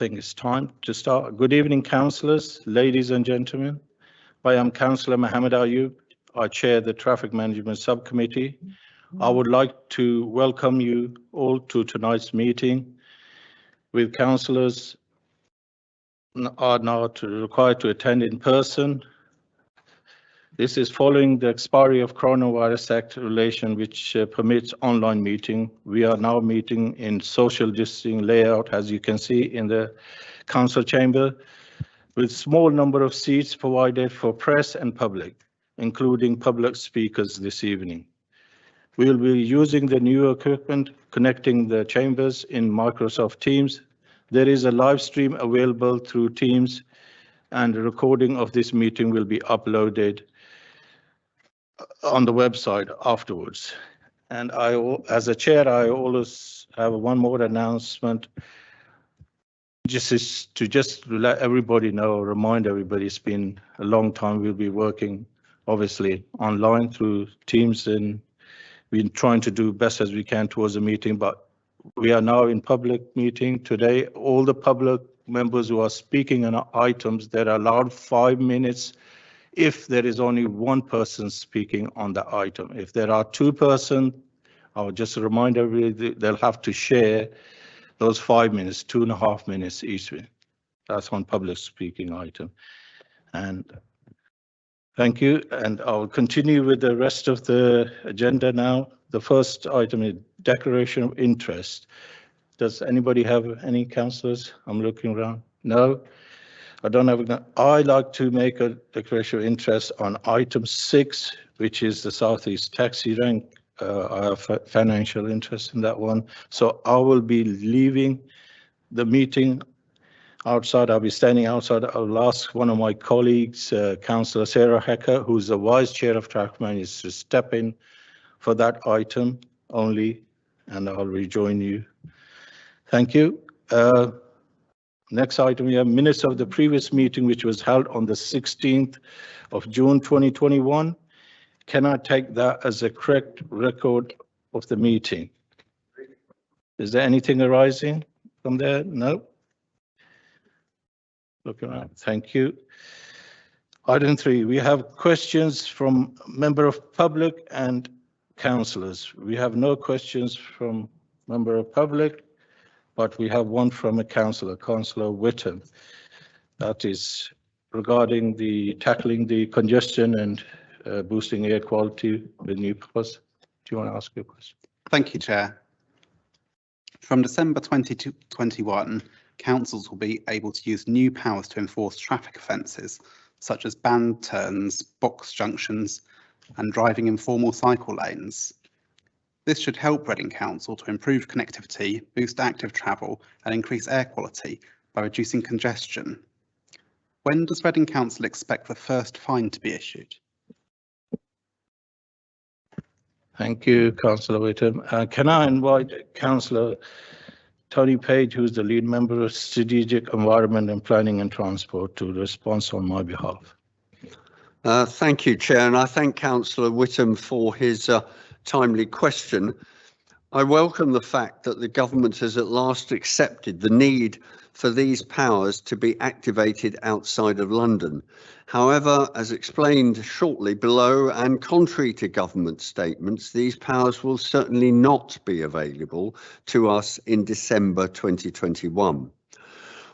think it's time to start. Good evening, councillors, ladies and gentlemen. I am Councillor Mohammed Ayub. I chair the Traffic Management Subcommittee. I would like to welcome you all to tonight's meeting. With councillors are now required to attend in person. This is following the expiry of Coronavirus Act regulation, which permits online meeting. We are now meeting in social distancing layout, as you can see in the council chamber, with small number of seats provided for press and public, including public speakers this evening. We will be using the new equipment, connecting the chambers in Microsoft Teams. There is a live stream available through Teams, and a recording of this meeting will be uploaded on the website afterwards. And as a chair, I always have one more announcement. Just to let everybody know, remind everybody, it's been a long time. We'll be working obviously online through Teams, and we're trying to do best as we can towards the meeting, but we are now in public meeting today. All the public members who are speaking on items, they're allowed 5 minutes if there is only one person speaking on the item. If there are two persons, I'll just remind everybody they'll have to share those 5 minutes, 2.5 minutes each. That's on public speaking item. And thank you. And I'll continue with the rest of the agenda now. The first item is declaration of interest. Does anybody have any councillors? I'm looking around. No, I don't have. I'd like to make a declaration of interest on item 6, which is the Southeast Taxi Rank. I have financial interest in that one. So I will be leaving the meeting outside. I'll be standing outside. I'll ask one of my colleagues, Councillor Sarah Hecker, who's the Vice Chair of Traffic Management, to step in for that item only, and I'll rejoin you. Thank you. Next item, we have minutes of the previous meeting, which was held on the 16th of June 2021. Can I take that as a correct record of the meeting? Is there anything arising from there? No? Look around. Thank you. Item 3, we have questions from member of public and councillors. We have no questions from member of public, but we have one from a councillor, Councillor Whittam. That is regarding the tackling the congestion and boosting air quality with new powers. Do you want to ask your question? Thank you, Chair. From December 2021, councils will be able to use new powers to enforce traffic offences, such as banned turns, box junctions, and driving in formal cycle lanes. This should help Reading Council to improve connectivity, boost active travel, and increase air quality by reducing congestion. When does Reading Council expect the first fine to be issued? Thank you, Councillor Whittam. Can I invite Councillor Tony Page, who's the lead member of Strategic Environment and Planning and Transport, to respond on my behalf? Thank you, Chair, and I thank Councillor Whittam for his timely question. I welcome the fact that the government has at last accepted the need for these powers to be activated outside of London. However, as explained shortly below, and contrary to government statements, these powers will certainly not be available to us in December 2021.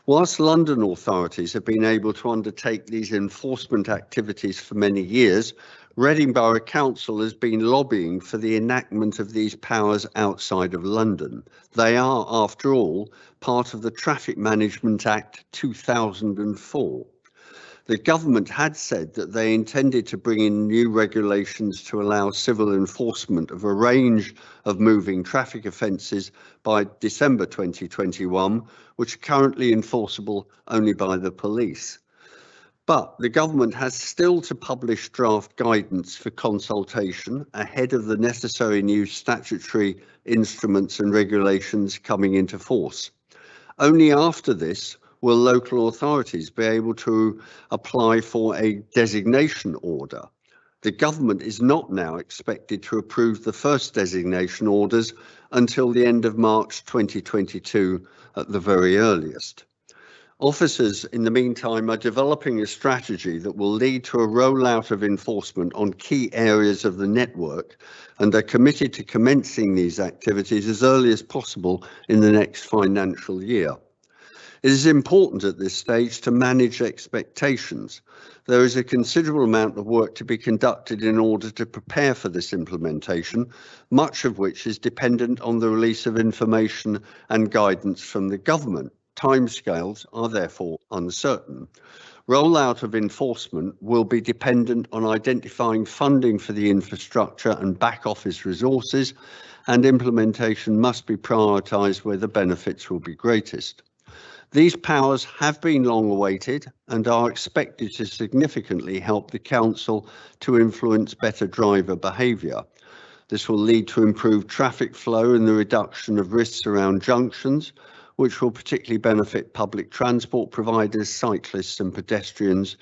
Whilst London authorities have been able to undertake these enforcement activities for many years, Reading Borough Council has been lobbying for the enactment of these powers outside of London. They are, after all, part of the Traffic Management Act 2004. The government had said that they intended to bring in new regulations to allow civil enforcement of a range of moving traffic offences by December 2021, which are currently enforceable only by the police. But the government has still to publish draft guidance for consultation ahead of the necessary new statutory instruments and regulations coming into force. Only after this will local authorities be able to apply for a designation order. The government is not now expected to approve the first designation orders until the end of March 2022 at the very earliest. Officers, in the meantime, are developing a strategy that will lead to a rollout of enforcement on key areas of the network, and are committed to commencing these activities as early as possible in the next financial year. It is important at this stage to manage expectations. There is a considerable amount of work to be conducted in order to prepare for this implementation, much of which is dependent on the release of information and guidance from the government. Timescales are therefore uncertain. Rollout of enforcement will be dependent on identifying funding for the infrastructure and back office resources, and implementation must be prioritised where the benefits will be greatest. These powers have been long awaited and are expected to significantly help the Council to influence better driver behaviour. This will lead to improved traffic flow and the reduction of risks around junctions, which will particularly benefit public transport providers, cyclists and pedestrians,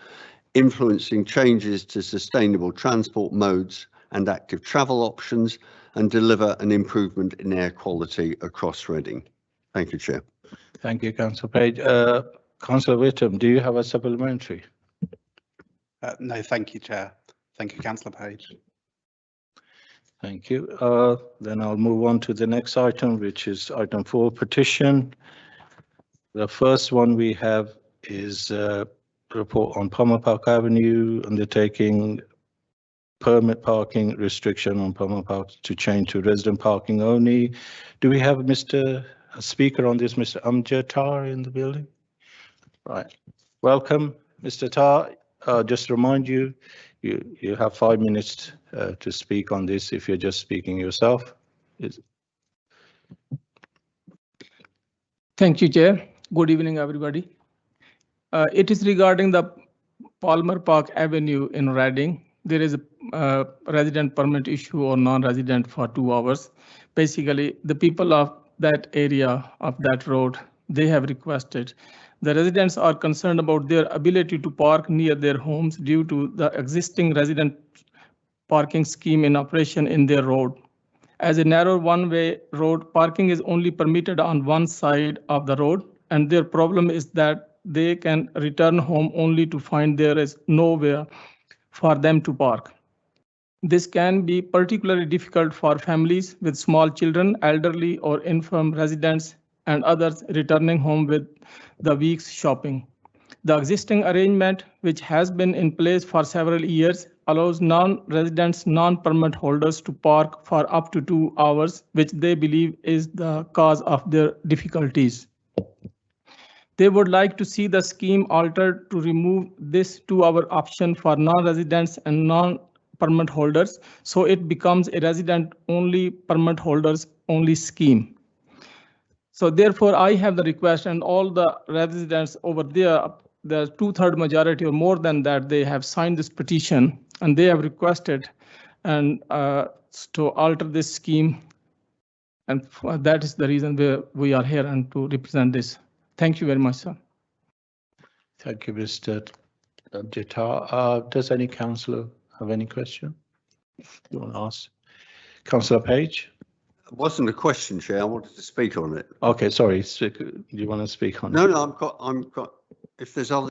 influencing changes to sustainable transport modes and active travel options, and deliver an improvement in air quality across Reading. Thank you, Chair. Thank you, Councillor Page. Councillor Whittam, do you have a supplementary? No, thank you, Chair. Thank you, Councillor Page. Thank you. Then I'll move on to the next item, which is item 4, petition. The first one we have is a report on Palmer Park Avenue undertaking permit parking restriction on Palmer Park to change to resident parking only. Do we have a speaker on this, Mr. Amjad Tar, in the building? Right. Welcome, Mr. Tar. Just remind you, you have 5 minutes to speak on this if you're just speaking yourself. Thank you, Chair. Good evening, everybody. It is regarding the Palmer Park Avenue in Reading. There is a resident permit issue or non-resident for 2 hours. Basically, the people of that area of that road, they have requested. The residents are concerned about their ability to park near their homes due to the existing resident parking scheme in operation in their road. As a narrow one-way road, parking is only permitted on one side of the road, and their problem is that they can return home only to find there is nowhere for them to park. This can be particularly difficult for families with small children, elderly or infirm residents, and others returning home with the week's shopping. The existing arrangement, which has been in place for several years, allows non-residents, non-permit holders to park for up to 2 hours, which they believe is the cause of their difficulties. They would like to see the scheme altered to remove this 2-hour option for non-residents and non-permit holders, so it becomes a resident-only permit holders only scheme. So therefore, I have the request, and all the residents over there, the 2/3 majority or more than that, they have signed this petition, and they have requested and to alter this scheme, and that is the reason we are here and to represent this. Thank you very much, sir. Thank you, Mr. Jitar. Does any councillor have any question you want to ask? Councillor Page? It wasn't a question, Chair. I wanted to speak on it. Okay, sorry. Do you want to speak on it? No, I'm got. If there's other.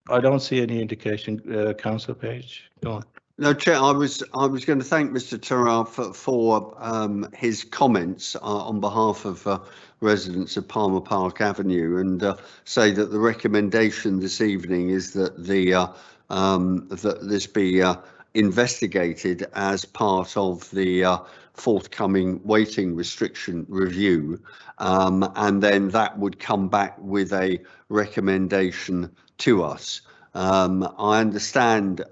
I don't see any indication. Councillor Page, go on. No, Chair. I was going to thank Mr. Terrar for his comments on behalf of residents of Palmer Park Avenue, and say that the recommendation this evening is that that this be investigated as part of the forthcoming waiting restriction review, and then that would come back with a recommendation to us. I understand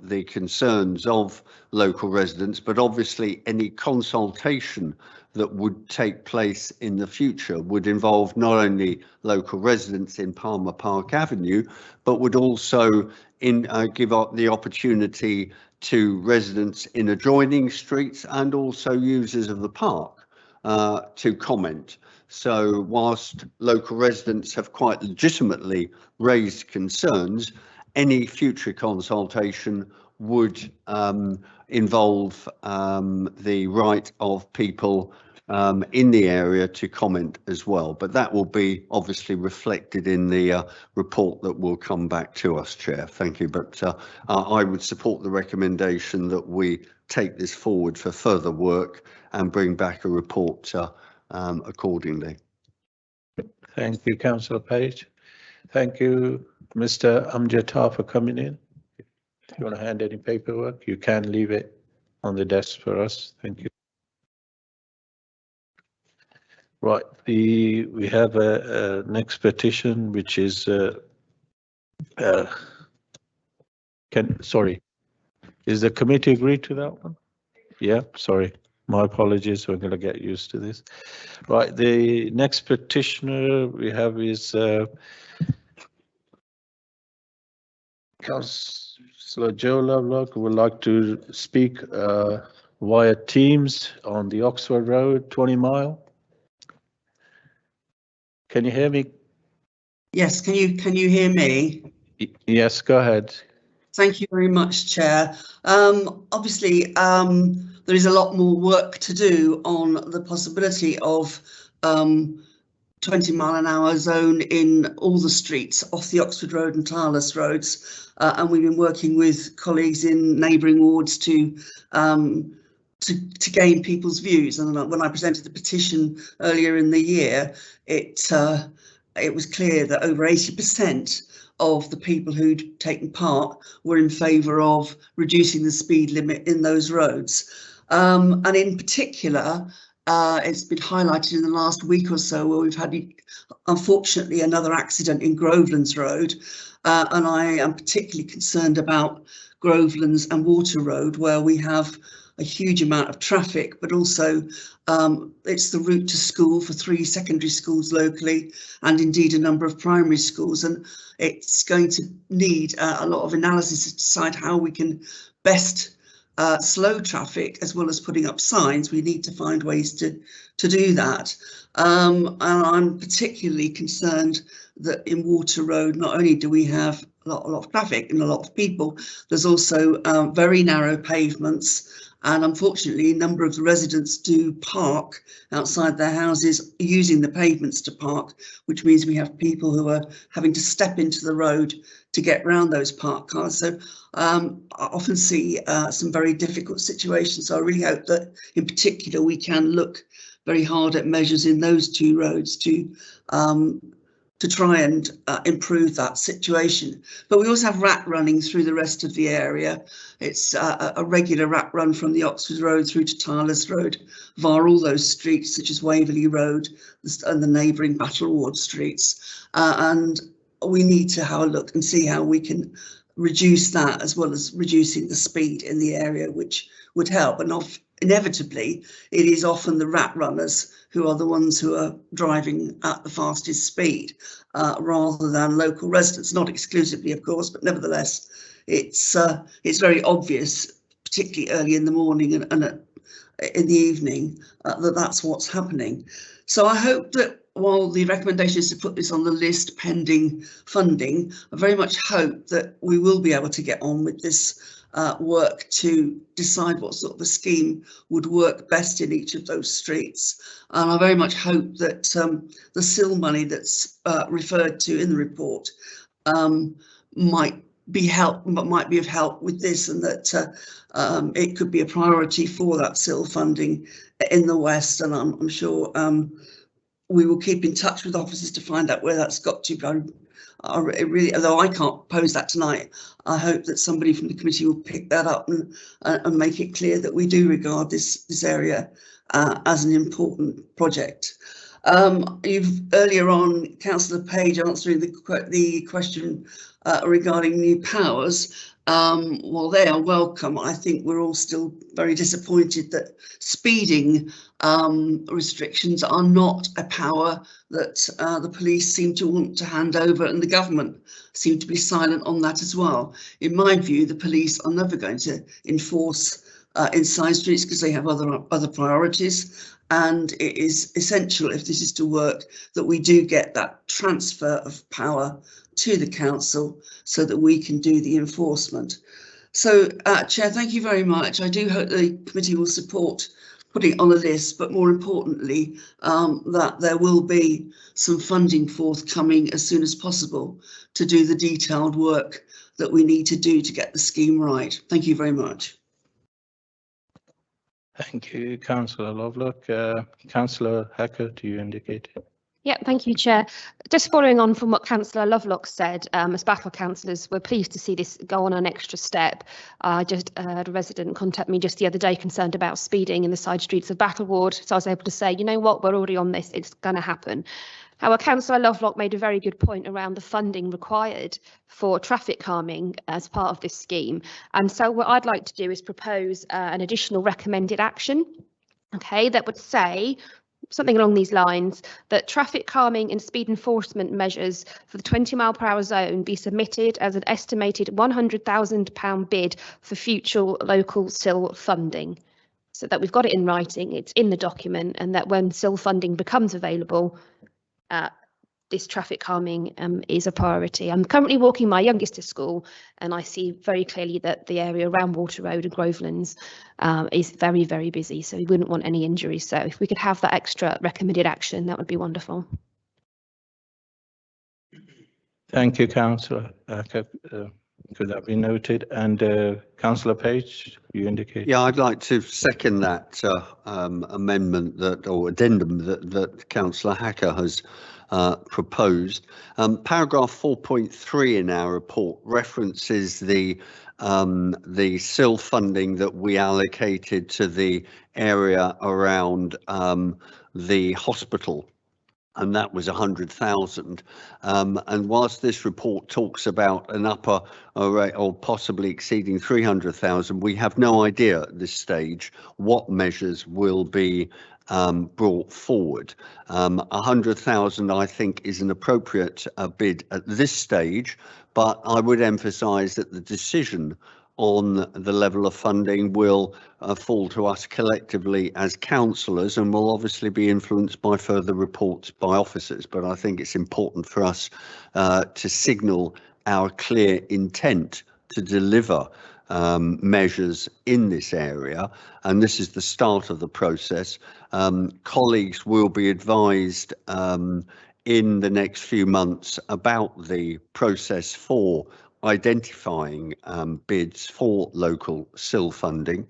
the concerns of local residents, but obviously any consultation that would take place in the future would involve not only local residents in Palmer Park Avenue, but would also give up the opportunity to residents in adjoining streets and also users of the park to comment. So whilst local residents have quite legitimately raised concerns, any future consultation would involve the right of people in the area to comment as well, but that will be obviously reflected in the report that will come back to us, Chair. Thank you, but I would support the recommendation that we take this forward for further work and bring back a report accordingly. Thank you, Councillor Page. Thank you, Mr. Amjad, for coming in. If you want to hand any paperwork, you can leave it on the desk for us. Thank you. Right, we have a next petition, which is sorry, is the committee agreed to that one? Yeah, sorry, my apologies. We're going to get used to this. Right, the next petitioner we have is Councillor Joe Lovelock, who would like to speak via Teams on the Oxford Road 20 mile. Can you hear me? Yes, can you hear me? Yes, go ahead. Thank you very much, Chair. Obviously, there is a lot more work to do on the possibility of 20-mile-an-hour zone in all the streets off the Oxford Road and Tireless roads, and we've been working with colleagues in neighbouring wards to gain people's views. And when I presented the petition earlier in the year, it was clear that over 80% of the people who'd taken part were in favour of reducing the speed limit in those roads. And in particular, it's been highlighted in the last week or so where we've had, unfortunately, another accident in Grovelands Road. And I am particularly concerned about Grovelands and Water Road, where we have a huge amount of traffic, but also it's the route to school for 3 secondary schools locally, and indeed a number of primary schools. And it's going to need a lot of analysis to decide how we can best slow traffic as well as putting up signs. We need to find ways to do that. And I'm particularly concerned that in Water Road, not only do we have a lot of traffic and a lot of people, there's also very narrow pavements. And unfortunately, a number of the residents do park outside their houses using the pavements to park, which means we have people who are having to step into the road to get round those parked cars. So I often see some very difficult situations. So I really hope that in particular we can look very hard at measures in those 2 roads to try and improve that situation. But we also have rat running through the rest of the area. It's a regular rat run from the Oxford Road through to Tireless Road via all those streets such as Waverley Road and the neighbouring Battle Ward streets. And we need to have a look and see how we can reduce that, as well as reducing the speed in the area, which would help. And inevitably, it is often the rat runners who are the ones who are driving at the fastest speed, rather than local residents. Not exclusively, of course, but nevertheless, it's very obvious, particularly early in the morning and in the evening, that that's what's happening. So I hope that while the recommendation is to put this on the list pending funding, I very much hope that we will be able to get on with this work to decide what sort of a scheme would work best in each of those streets. And I very much hope that the SIL money that's referred to in the report might be of help with this, and that it could be a priority for that SIL funding in the West. And I'm sure we will keep in touch with officers to find out where that's got to. Really, although I can't pose that tonight, I hope that somebody from the committee will pick that up and make it clear that we do regard this area as an important project. You've earlier on, Councillor Page, answering the question regarding new powers. Well, they are welcome. I think we're all still very disappointed that speeding restrictions are not a power that the police seem to want to hand over, and the government seem to be silent on that as well. In my view, the police are never going to enforce in side streets because they have other priorities. And it is essential, if this is to work, that we do get that transfer of power to the council so that we can do the enforcement. So, Chair, thank you very much. I do hope the committee will support putting it on the list, but more importantly, that there will be some funding forthcoming as soon as possible to do the detailed work that we need to do to get the scheme right. Thank you very much. Thank you, Councillor Lovelock. Councillor Hacker, do you indicate? Yeah, thank you, Chair. Just following on from what Councillor Lovelock said, as battle councillors, we're pleased to see this go on an extra step. I just had a resident contact me just the other day concerned about speeding in the side streets of Battle Ward. So I was able to say, you know what, we're already on this, it's going to happen. However, Councillor Lovelock made a very good point around the funding required for traffic calming as part of this scheme. And so what I'd like to do is propose an additional recommended action, okay, that would say something along these lines, that traffic calming and speed enforcement measures for the 20-mile-per-hour zone be submitted as an estimated £100,000 bid for future local SIL funding. So that we've got it in writing, it's in the document, and that when SIL funding becomes available, this traffic calming is a priority. I'm currently walking my youngest to school, and I see very clearly that the area around Water Road and Grovelands is very, very busy. So we wouldn't want any injuries. So if we could have that extra recommended action, that would be wonderful. Thank you, Councillor. Could that be noted? And Councillor Page, you indicate? Yeah, I'd like to second that amendment or addendum that Councillor Hacker has proposed. Paragraph 4.3 in our report references the SIL funding that we allocated to the area around the hospital, and that was 100,000. And whilst this report talks about an upper rate or possibly exceeding 300,000, we have no idea at this stage what measures will be brought forward. 100,000, I think, is an appropriate bid at this stage, but I would emphasise that the decision on the level of funding will fall to us collectively as councillors, and will obviously be influenced by further reports by officers. But I think it's important for us to signal our clear intent to deliver measures in this area, and this is the start of the process. Colleagues will be advised in the next few months about the process for identifying bids for local SIL funding.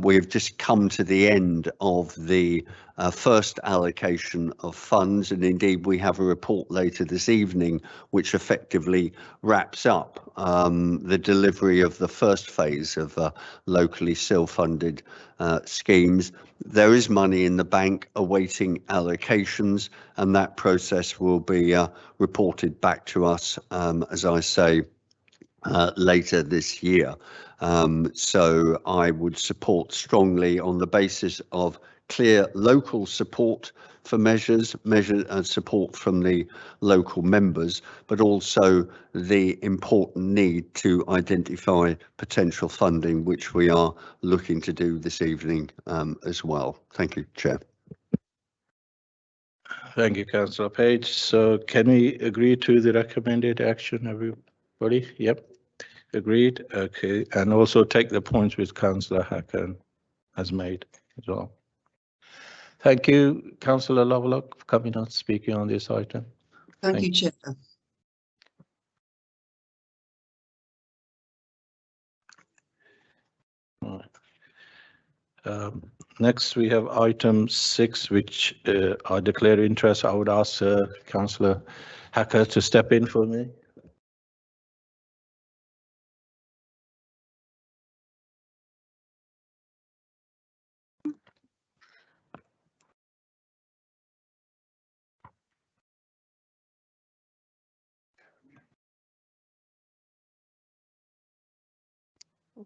We have just come to the end of the first allocation of funds, and indeed we have a report later this evening which effectively wraps up the delivery of the first phase of locally SIL funded schemes. There is money in the bank awaiting allocations, and that process will be reported back to us, as I say, later this year. So I would support strongly on the basis of clear local support for measures and support from the local members, but also the important need to identify potential funding, which we are looking to do this evening as well. Thank you, Chair. Thank you, Councillor Page. So can we agree to the recommended action, everybody? Yep. Agreed. Okay. And also take the points which Councillor Hacker has made as well. Thank you, Councillor Lovelock, for coming out speaking on this item. Thank you, Chair. All right. Next, we have item 6, which I declare interest. I would ask Councillor Hacker to step in for me.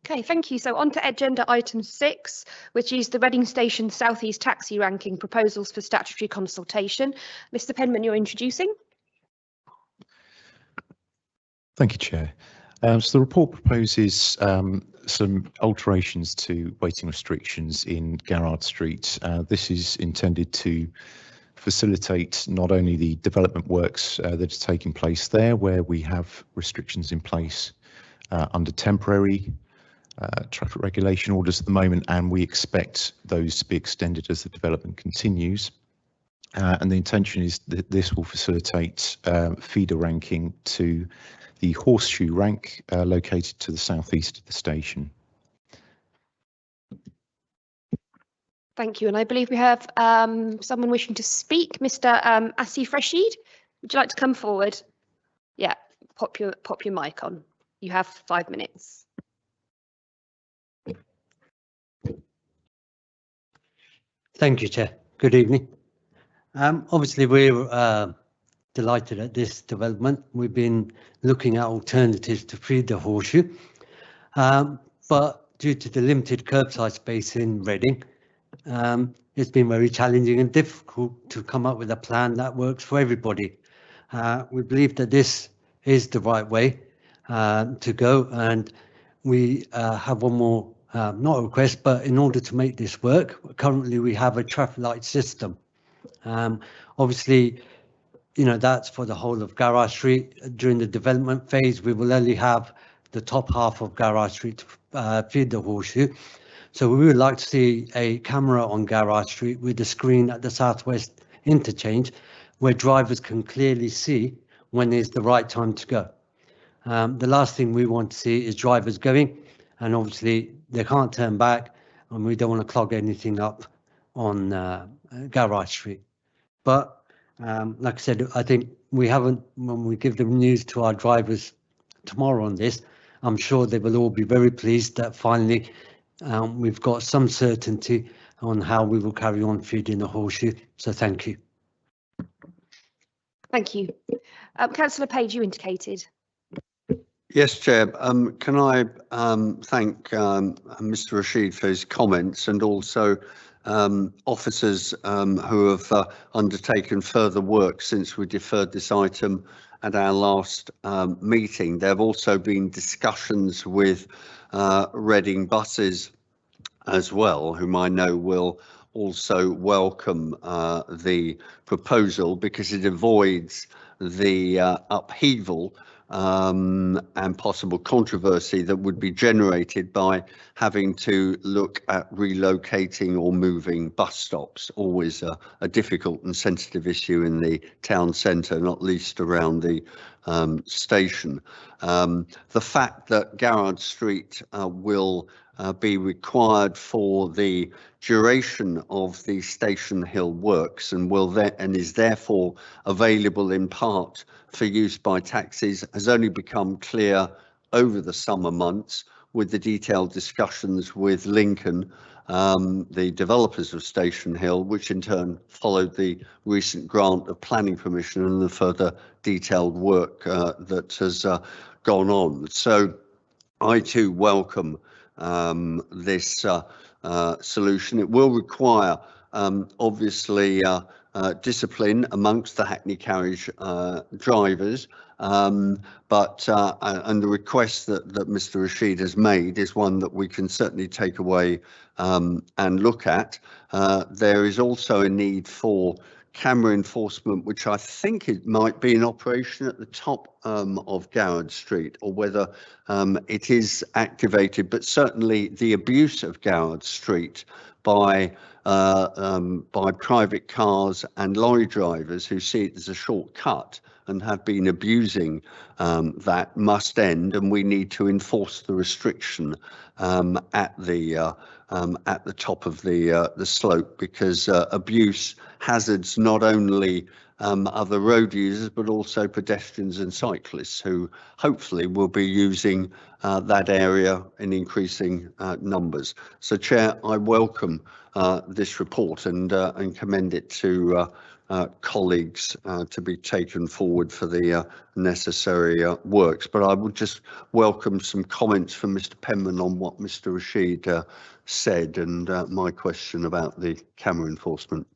Okay, thank you. So on to agenda item 6, which is the Reading Station South East Taxi Ranking Proposals for Statutory Consultation. Mr. Penman, you're introducing. Thank you, Chair. So the report proposes some alterations to waiting restrictions in Garrard Street. This is intended to facilitate not only the development works that are taking place there, where we have restrictions in place under temporary traffic regulation orders at the moment, and we expect those to be extended as the development continues. And the intention is that this will facilitate feeder ranking to the horseshoe rank located to the southeast of the station. Thank you. And I believe we have someone wishing to speak. Mr. Asif Rashid, would you like to come forward? Yeah, pop your mic on. You have 5 minutes. Thank you, Chair. Good evening. Obviously, we're delighted at this development. We've been looking at alternatives to feed the horseshoe, but due to the limited curbside space in Reading, it's been very challenging and difficult to come up with a plan that works for everybody. We believe that this is the right way to go, and we have one more, not a request, but in order to make this work, currently we have a traffic light system. Obviously, you know, that's for the whole of Garage Street. During the development phase, we will only have the top half of Garage Street to feed the horseshoe. So we would like to see a camera on Garage Street with a screen at the southwest interchange where drivers can clearly see when is the right time to go. The last thing we want to see is drivers going, and obviously they can't turn back, and we don't want to clog anything up on Garage Street. But like I said, I think when we give the news to our drivers tomorrow on this, I'm sure they will all be very pleased that finally we've got some certainty on how we will carry on feeding the horseshoe. So thank you. Thank you. Councillor Page, you indicated. Yes, Chair. Can I thank Mr. Rashid for his comments, and also officers who have undertaken further work since we deferred this item at our last meeting. There have also been discussions with Reading buses as well, whom I know will also welcome the proposal because it avoids the upheaval and possible controversy that would be generated by having to look at relocating or moving bus stops. Always a difficult and sensitive issue in the town centre, not least around the station. The fact that Garrard Street will be required for the duration of the Station Hill works and is therefore available in part for use by taxis has only become clear over the summer months with the detailed discussions with Lincoln, the developers of Station Hill, which in turn followed the recent grant of planning permission and the further detailed work that has gone on. So I too welcome this solution. It will require obviously discipline amongst the Hackney carriage drivers, but and the request that Mr. Rashid has made is one that we can certainly take away and look at. There is also a need for camera enforcement, which I think it might be in operation at the top of Garrard Street, or whether it is activated, but certainly the abuse of Garrard Street by private cars and lorry drivers who see it as a shortcut and have been abusing that must end, and we need to enforce the restriction at the top of the slope, because abuse hazards not only other road users but also pedestrians and cyclists who hopefully will be using that area in increasing numbers. So, Chair, I welcome this report and commend it to colleagues to be taken forward for the necessary works. But I would just welcome some comments from Mr. Penman on what Mr. Rashid said, and my question about the camera enforcement.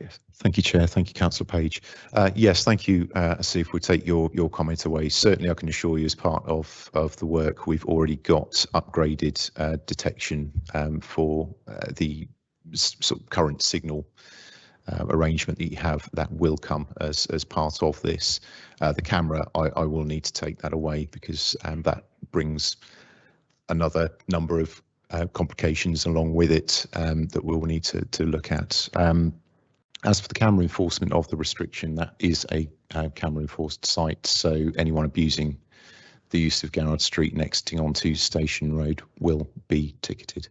Yes, thank you, Chair. Thank you, Councillor Page. Yes, thank you, Asif. We'll take your comment away. Certainly, I can assure you, as part of the work, we've already got upgraded detection for the sort of current signal arrangement that you have. That will come as part of this. The camera, I will need to take that away because that brings another number of complications along with it that we'll need to look at. As for the camera enforcement of the restriction, that is a camera enforced site, so anyone abusing the use of Garrard Street and exiting onto Station Road will be ticketed.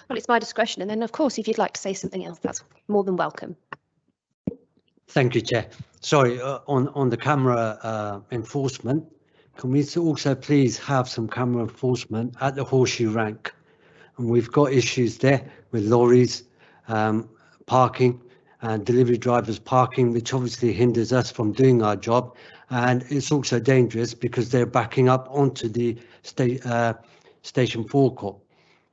Well, it's my discretion. And then, of course, if you'd like to say something else, that's more than welcome. Thank you, Chair. Sorry, on the camera enforcement, can we also please have some camera enforcement at the Horseshoe Rank? And we've got issues there with lorries parking and delivery drivers parking, which obviously hinders us from doing our job. And it's also dangerous because they're backing up onto the station forecourt.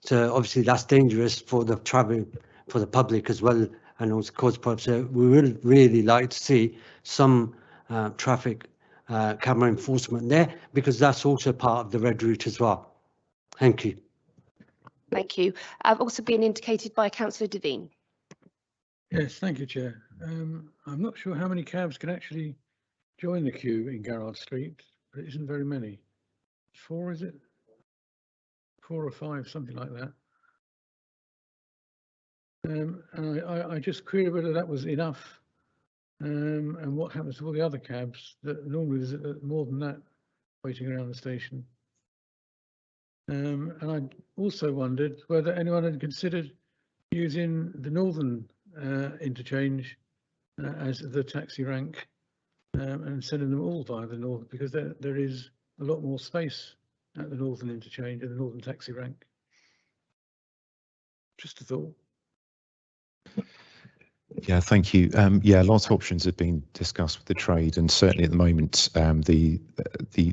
So obviously that's dangerous for the travel, for the public as well, and also cause problems. So we would really like to see some traffic camera enforcement there, because that's also part of the red route as well. Thank you. Thank you. I've also been indicated by Councillor Devine. Yes, thank you, Chair. I'm not sure how many cabs can actually join the queue in Garrard Street, but it isn't very many. 4, is it? 4 or 5, something like that. And I just query whether that was enough, and what happens to all the other cabs that normally there's more than that waiting around the station. And I also wondered whether anyone had considered using the northern interchange as the taxi rank, and sending them all via the north, because there is a lot more space at the northern interchange and the northern taxi rank. Just a thought. Yeah, thank you. Yeah, lots of options have been discussed with the trade, and certainly at the moment, the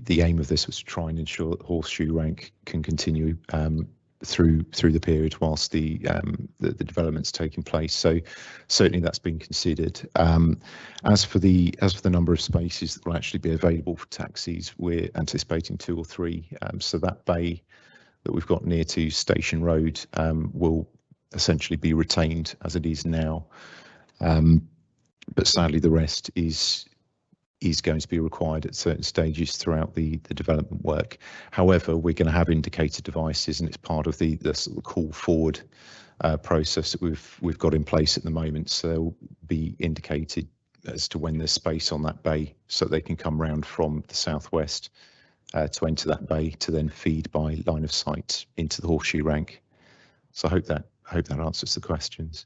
aim of this was to try and ensure that Horseshoe Rank can continue through the period whilst the development's taking place. So certainly that's been considered. As for the number of spaces that will actually be available for taxis, we're anticipating 2 or 3. So that bay that we've got near to Station Road will essentially be retained as it is now. But sadly, the rest is going to be required at certain stages throughout the development work. However, we're going to have indicator devices, and it's part of the sort of call forward process that we've got in place at the moment. So they'll be indicated as to when there's space on that bay, so they can come round from the southwest to enter that bay to then feed by line of sight into the Horseshoe Rank. So I hope that answers the questions.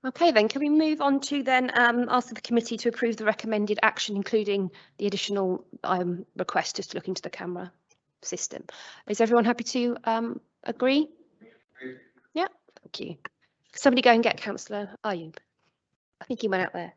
Okay, then can we move on to then ask the committee to approve the recommended action, including the additional request just to look into the camera system. Is everyone happy to agree? Yeah, thank you. Somebody go and get Councillor Ayub. I think he went out there.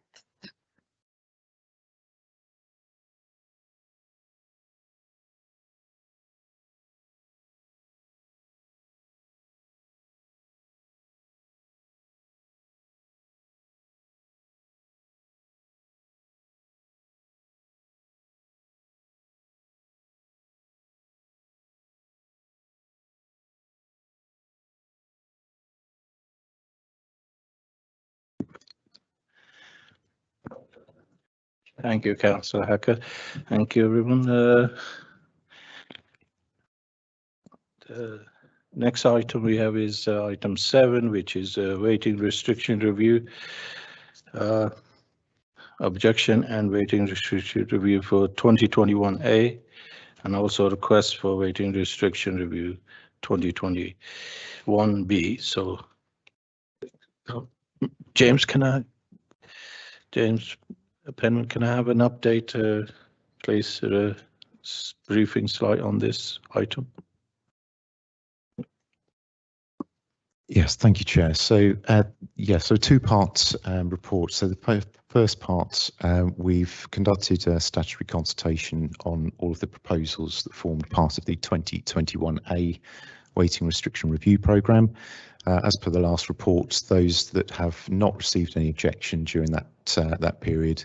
Thank you, Councillor Hacker. Thank you, everyone. Next item we have is item 7, which is waiting restriction review. Objection and waiting restriction review for 2021A, and also request for waiting restriction review 2021B. So, James Penman, can I have an update, please, briefing slide on this item? Yes, thank you, Chair. So, so 2 parts report. So the first part, we've conducted a statutory consultation on all of the proposals that formed part of the 2021A waiting restriction review programme. As per the last report, those that have not received any objection during that period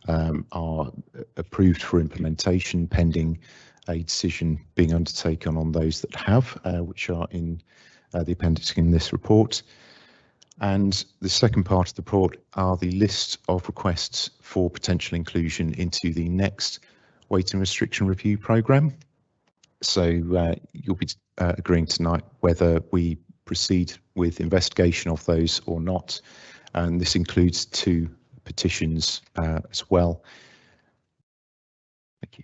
are approved for implementation pending a decision being undertaken on those that have, which are in the appendix in this report. And the second part of the report are the list of requests for potential inclusion into the next waiting restriction review programme. So you'll be agreeing tonight whether we proceed with investigation of those or not. And this includes 2 petitions as well. Thank you.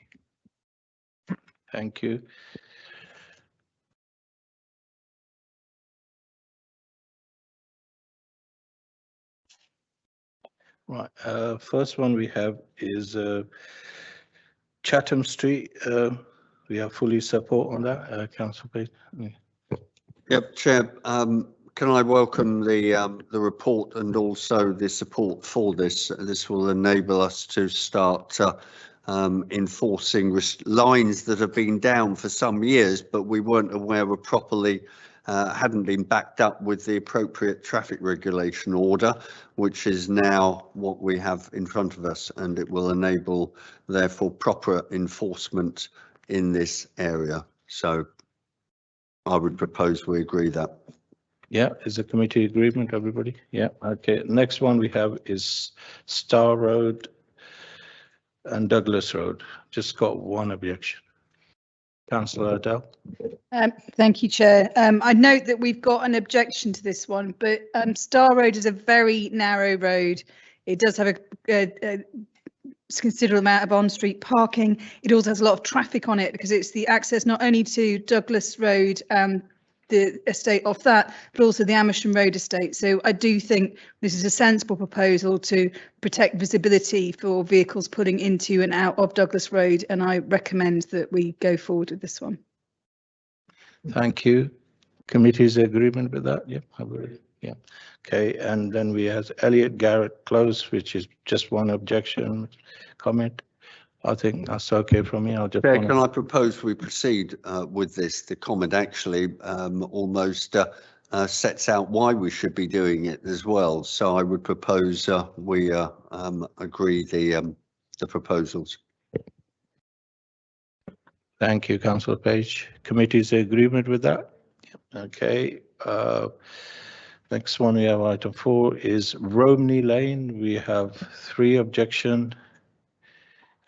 Thank you. Right, first one we have is Chatham Street. We have fully support on that, Councillor Page. Yeah. Yep, Chair. Can I welcome the report and also the support for this? This will enable us to start enforcing lines that have been down for some years, but we weren't aware were properly hadn't been backed up with the appropriate traffic regulation order, which is now what we have in front of us, and it will enable therefore proper enforcement in this area. So I would propose we agree that. Yeah, is a committee agreement, everybody? Yeah, okay. Next one we have is Star Road and Douglas Road. Just got one objection. Councillor Adele. Thank you, Chair. I note that we've got an objection to this one, but Star Road is a very narrow road. It does have a considerable amount of on-street parking. It also has a lot of traffic on it because it's the access not only to Douglas Road, the estate off that, but also the Amersham Road estate. So I do think this is a sensible proposal to protect visibility for vehicles pulling into and out of Douglas Road, and I recommend that we go forward with this one. Thank you. Committee's agreement with that? Yep, I agree. Yeah. Okay, and then we have Elliot Garrett Close, which is just one objection comment. I think that's okay from me. I'll just. Chair, can I propose we proceed with this? The comment actually almost sets out why we should be doing it as well. So I would propose we agree the proposals. Thank you, Councillor Page. Committee's agreement with that? Okay. Next one we have item 4 is Romney Lane. We have 3 objection.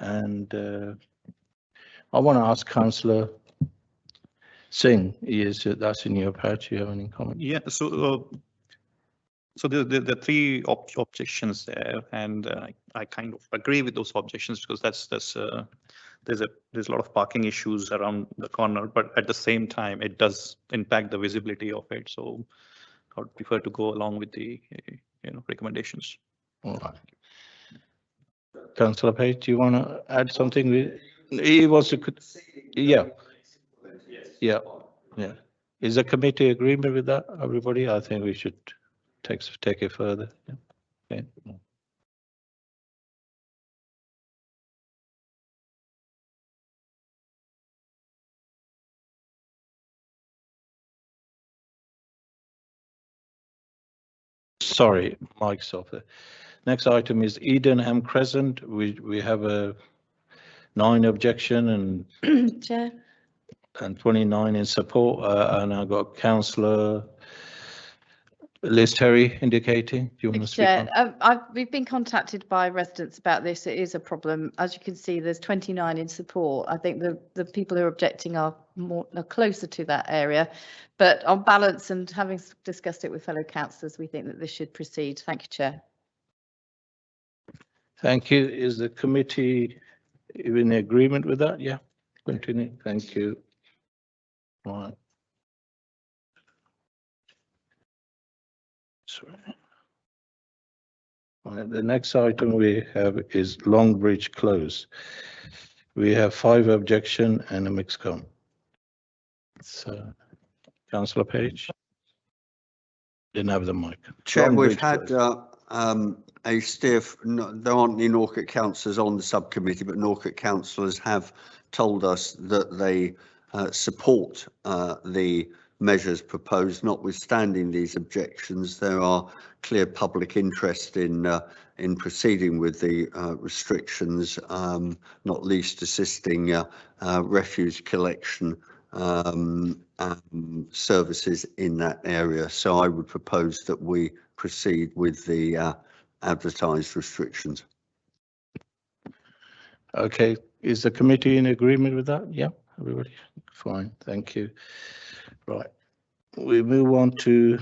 And I want to ask Councillor Singh, that's in your patch. Do you have any comment? Yeah, so the 3 objections there, and I kind of agree with those objections because there's a lot of parking issues around the corner, but at the same time it does impact the visibility of it. So I would prefer to go along with the recommendations. All right. Councillor Page, do you want to add something? He wants to. Yeah. Yeah. Yeah. Is the committee agreement with that, everybody? I think we should take it further. Yeah. Okay. Sorry, mic's off there. Next item is Edenham Crescent. We have a 9 objection and Chair. And 29 in support. And I've got Councillor Liz Terry indicating. Do you want to speak? Chair, we've been contacted by residents about this. It is a problem. As you can see, there's 29 in support. I think the people who are objecting are closer to that area. But on balance, and having discussed it with fellow councillors, we think that this should proceed. Thank you, Chair. Thank you. Is the committee in agreement with that? Yeah, continue. Thank you. All right. Sorry. All right, the next item we have is Longbridge Close. We have 5 objection and a mixed comment. So, Councillor Page. Didn't have the mic. Chair, we've had a stiff, there aren't any Norfolk councillors on the subcommittee, but Norfolk councillors have told us that they support the measures proposed. Notwithstanding these objections, there are clear public interest in proceeding with the restrictions, not least assisting refuse collection services in that area. So I would propose that we proceed with the advertised restrictions. Okay, is the committee in agreement with that? Yeah, everybody, fine, thank you. Right, we move on to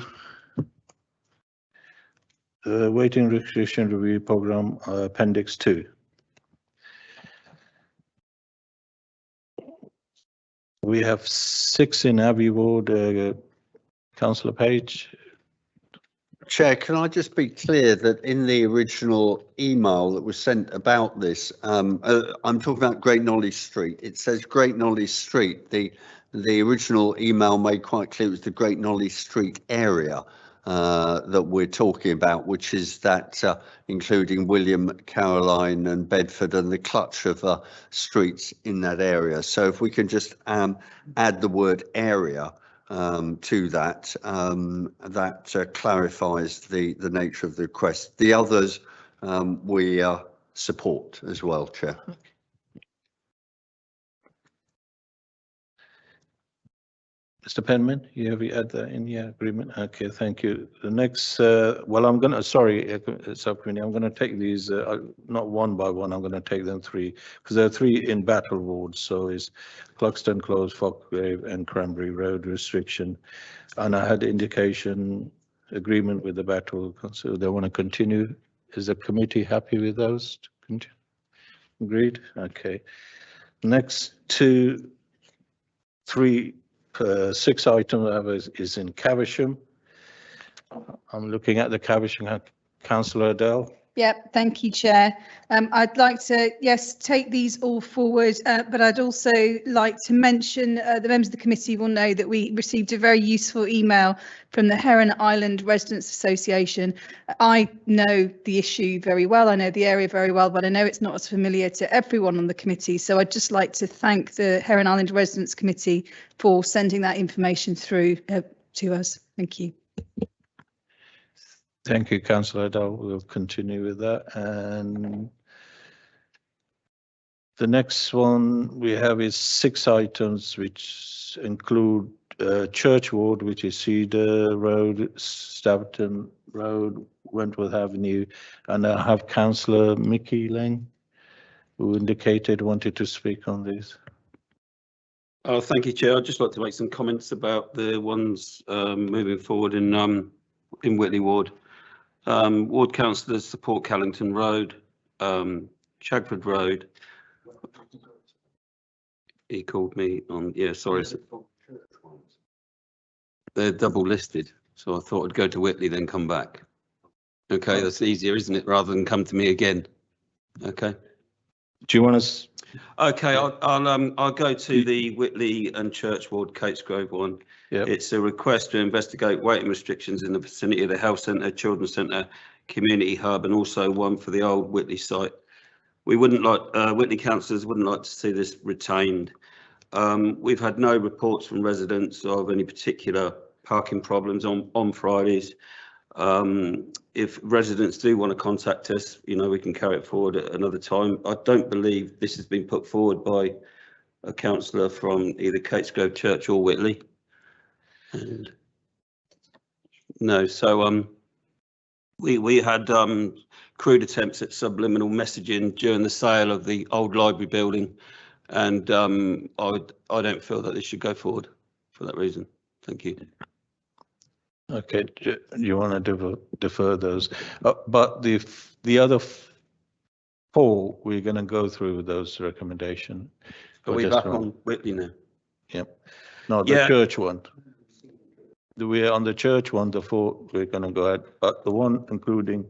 the Waiting Restriction Review Programme, Appendix 2. We have 6 in Abbey Ward. Councillor Page. Chair, can I just be clear that in the original email that was sent about this, I'm talking about Great Knowledge Street. It says Great Knowledge Street. The original email made quite clear it was the Great Knowledge Street area that we're talking about, which is that including William, Caroline and Bedford and the clutch of streets in that area. So if we can just add the word area to that, that clarifies the nature of the request. The others we support as well, Chair. Mr. Penman, you have add that in your agreement? Okay, thank you. The next, well, I'm going to, sorry, subcommittee, I'm going to take these, not one by one, I'm going to take them 3, because there are 3 in Battle Ward. So it's Cluxton Close, Foxgrave and Cranberry Road restriction. And I had indication agreement with the Battle, so they want to continue. Is the committee happy with those? Agreed? Okay. Next 2, 3, 6 items is in Caversham. I'm looking at the Caversham. Councillor Adele. Yep, thank you, Chair. I'd like to, yes, take these all forward, but I'd also like to mention the members of the committee will know that we received a very useful email from the Heron Island Residents Association. I know the issue very well, I know the area very well, but I know it's not as familiar to everyone on the committee. So I'd just like to thank the Heron Island Residents Committee for sending that information through to us. Thank you. Thank you, Councillor Adele. We'll continue with that. And the next one we have is 6 items, which include Church Ward, which is Cedar Road, Staverton Road, Wentworth Avenue, and I have Councillor Mickey Lang, who indicated wanted to speak on this. Oh, thank you, Chair. I'd just like to make some comments about the ones moving forward in Whitley Ward. Ward councillors support Callington Road, Chagford Road. He called me on, yeah, sorry. They're double listed, so I thought I'd go to Whitley, then come back. Okay, that's easier, isn't it, rather than come to me again? Okay. Do you want us? Okay, I'll go to the Whitley and Church Ward Catesgrove one. Yep. It's a request to investigate waiting restrictions in the vicinity of the health centre, children's centre, community hub, and also one for the old Whitley site. We wouldn't like, Whitley councillors wouldn't like to see this retained. We've had no reports from residents of any particular parking problems on Fridays. If residents do want to contact us, you know, we can carry it forward at another time. I don't believe this has been put forward by a councillor from either Catesgrove Church or Whitley. And no, so we had crude attempts at subliminal messaging during the sale of the old library building, and I don't feel that this should go forward for that reason. Thank you. Okay, you want to defer those, but the other 4, we're going to go through those recommendations. Are we back on Whitley now? Yep. No, the church one. We're on the church one, the 4 we're going to go ahead, but the one including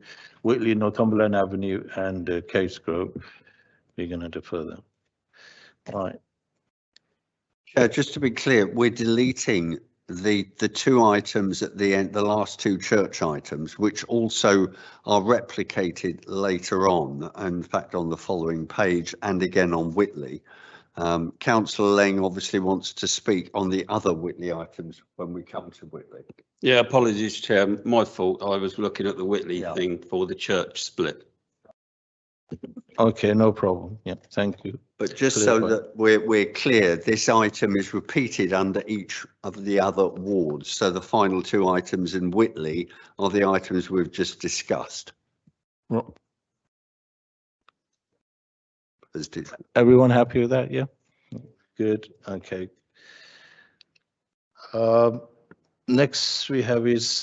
Whitley, Northumberland Avenue and Catesgrove, we're going to defer them. All right. Just to be clear, we're deleting the 2 items at the end, the last 2 church items, which also are replicated later on, in fact on the following page and again on Whitley. Councillor Lang obviously wants to speak on the other Whitley items when we come to Whitley. Yeah, apologies, Chair. My fault. I was looking at the Whitley Yeah. thing for the church split. Okay, no problem. Yeah, thank you. But just so Clarify. that we're clear, this item is repeated under each of the other wards. So the final two items in Whitley are the items we've just discussed. Ro- As did Everyone happy with that? Yeah? Good, okay. Next we have is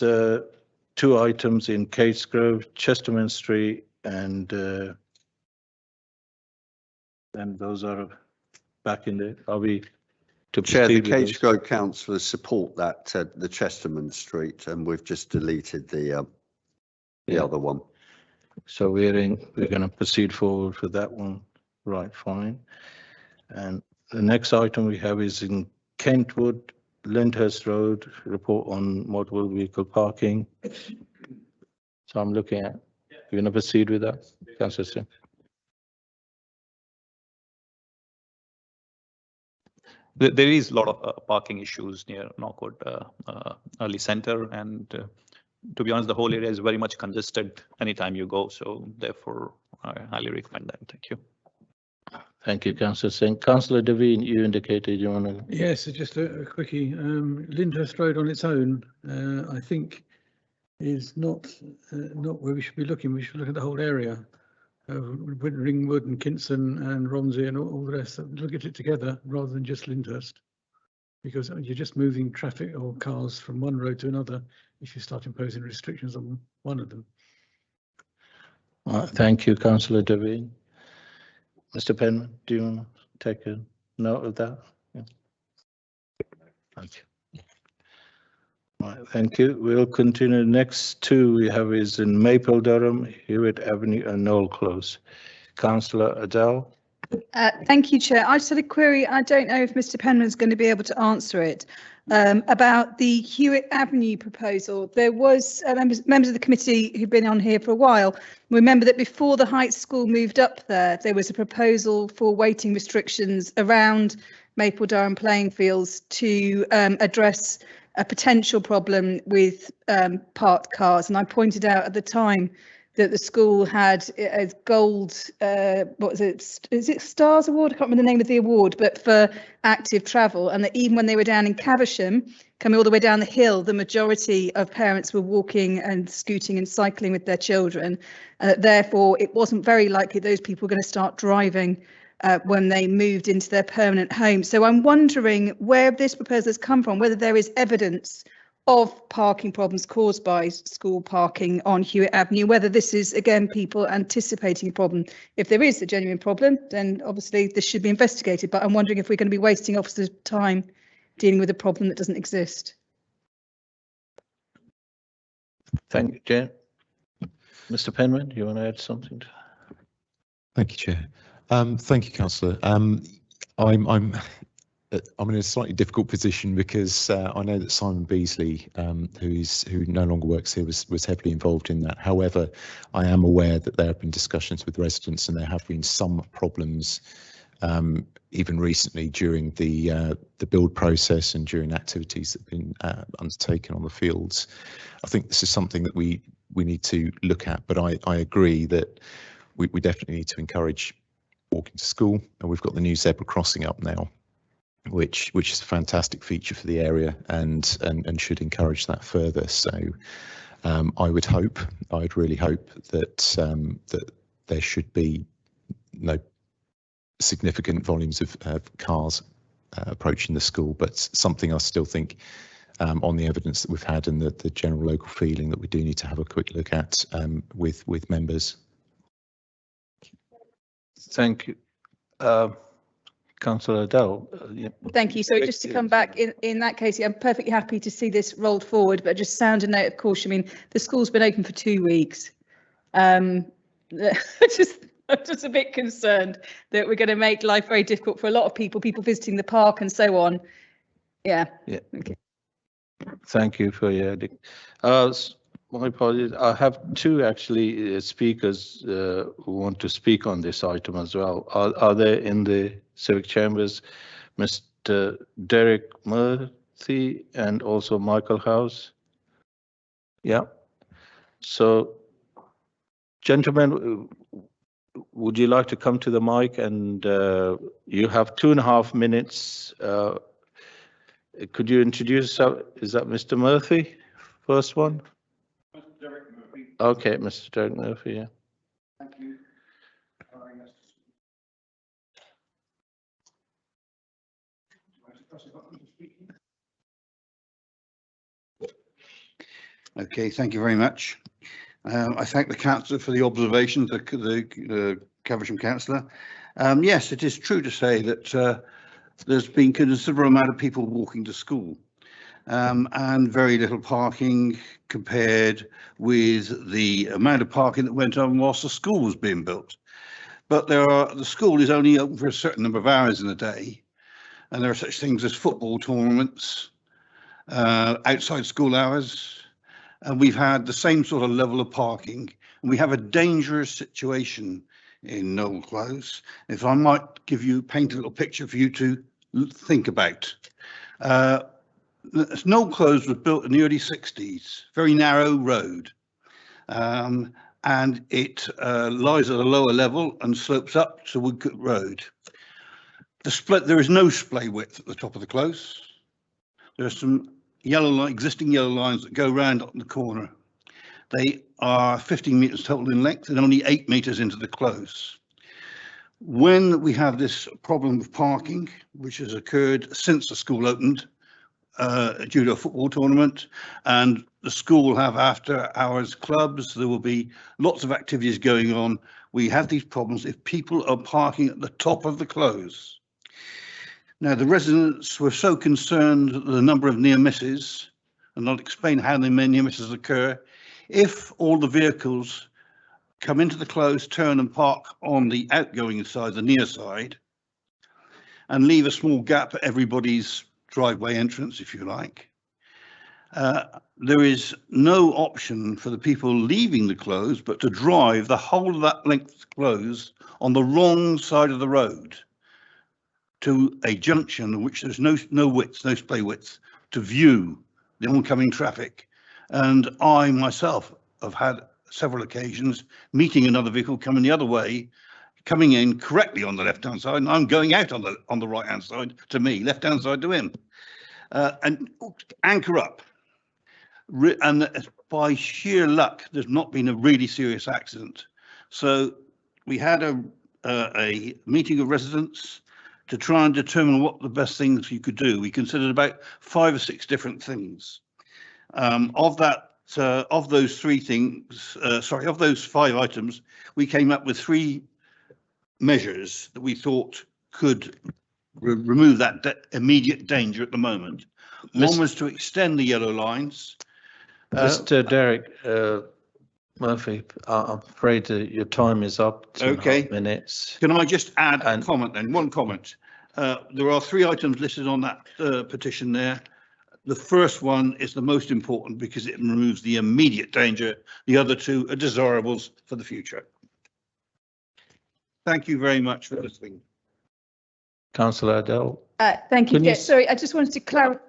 two items in Cates Grove, Chesterman Street, and those are back in the, are we to Chair, the proceed with Cage those? Grove councillors support that, the Chesterman Street, and we've just deleted the Yeah. other one. So we're going to proceed forward for that one. Right, fine. And the next item we have is in Kentwood, Lyndhurst Road, report on multiple vehicle parking. So I'm looking at, you're going to proceed with that, Councillor Singh? There is a lot of parking issues near Knockwood Early Centre, and to be honest, the whole area is very much congested anytime you go. So therefore, I highly recommend that. Thank you. Thank you, Councillor Singh. Councillor Devine, you indicated you want to. Yes, just a quickie. Lyndhurst Road on its own, I think, is not where we should be looking. We should look at the whole area of Ringwood and Kinson and Romsey and all the rest. Look at it together rather than just Lyndhurst, because you're just moving traffic or cars from one road to another if you start imposing restrictions on one of them. Thank you, Councillor Devine. Mr. Penman, do you want to take a note of that? Yeah. Thank you. Right, thank you. We'll continue. The next two we have is in Maple Durham, Hewitt Avenue and Knoll Close. Councillor Adele. Thank you, Chair. I just had a query. I don't know if Mr. Penman's going to be able to answer it. About the Hewitt Avenue proposal. There was members of the committee who've been on here for a while. Remember that before the Heights School moved up there was a proposal for weighting restrictions around Maple Durham playing fields to address a potential problem with parked cars. And I pointed out at the time that the school had a gold, what was it? Is it Stars Award? I can't remember the name of the award, but for active travel. And that even when they were down in Caversham, coming all the way down the hill, the majority of parents were walking and scooting and cycling with their children. Therefore, it wasn't very likely those people were going to start driving when they moved into their permanent home. So I'm wondering where this proposal has come from, whether there is evidence of parking problems caused by school parking on Hewitt Avenue, whether this is, again, people anticipating a problem. If there is a genuine problem, then obviously this should be investigated. But I'm wondering if we're going to be wasting officers' time dealing with a problem that doesn't exist. Thank you, Chair. Mr. Penman, you want to add something? Thank you, Chair. Thank you, Councillor. I'm in a slightly difficult position because I know that Simon Beasley, who no longer works here, was heavily involved in that. However, I am aware that there have been discussions with residents and there have been some problems, even recently during the build process and during activities that have been undertaken on the fields. I think this is something that we need to look at, but I agree that we definitely need to encourage walking to school, and we've got the new zebra crossing up now, which is a fantastic feature for the area and should encourage that further. So I would really hope that that there should be no significant volumes of cars approaching the school, but something I still think on the evidence that we've had and the general local feeling that we do need to have a quick look at with members. Thank you. Councillor Adele. Yeah. Thank you. So just to come back, in that case, I'm perfectly happy to see this rolled forward, but just sound a note of caution. I mean, the school's been open for 2 weeks. I'm just a bit concerned that we're going to make life very difficult for a lot of people visiting the park and so on. Yeah. Yeah. Okay. Thank you for your adding. My apologies. I have two actually speakers who want to speak on this item as well. Are they in the Civic Chambers, Mr. Derek Murphy, and also Michael House. Yeah. So, gentlemen, would you like to come to the mic? And you have 2.5 minutes. Could you introduce yourself? Is that Mr. Murphy? First one? Mr. Derek Murphy. Okay, Mr. Derek Murphy, yeah. Thank you. Okay, thank you very much. I thank the councillor for the observations, the Caversham councillor. Yes, it is true to say that there's been considerable amount of people walking to school and very little parking compared with the amount of parking that went on whilst the school was being built. But the school is only open for a certain number of hours in a day, and there are such things as football tournaments, outside school hours, and we've had the same sort of level of parking, and we have a dangerous situation in Knoll Close. If I might paint a little picture for you to think about. Knoll Close was built in the early 60s, very narrow road, and it lies at a lower level and slopes up to Woodcote Road. There is no splay width at the top of the close. There are some existing yellow lines that go round on the corner. They are 15 metres total in length and only 8 metres into the close. When we have this problem of parking, which has occurred since the school opened due to a football tournament, and the school will have after hours clubs, there will be lots of activities going on. We have these problems if people are parking at the top of the close. Now, the residents were so concerned at the number of near misses, and I'll explain how many near misses occur. If all the vehicles come into the close, turn and park on the outgoing side, the near side, and leave a small gap at everybody's driveway entrance, if you like, there is no option for the people leaving the close but to drive the whole of that length of close on the wrong side of the road to a junction in which there's no width, no splay width to view the oncoming traffic. And I myself have had several occasions meeting another vehicle coming the other way, coming in correctly on the left-hand side, and I'm going out on the right-hand side to me, left-hand side to him, and anchor up. And by sheer luck, there's not been a really serious accident. So we had a meeting of residents to try and determine what the best things you could do. We considered about 5 or 6 different things. Of those 5 items, we came up with 3 measures that we thought could remove that immediate danger at the moment. One was to extend the yellow lines. Mr. Derek Murphy, I'm afraid your time is up. 2.5 minutes. Can I just add a comment then? One comment. There are 3 items listed on that petition there. The first one is the most important because it removes the immediate danger. The other 2 are desirables for the future. Thank you very much for listening. Councillor Adele. Thank you. Sorry, I just wanted to clarify.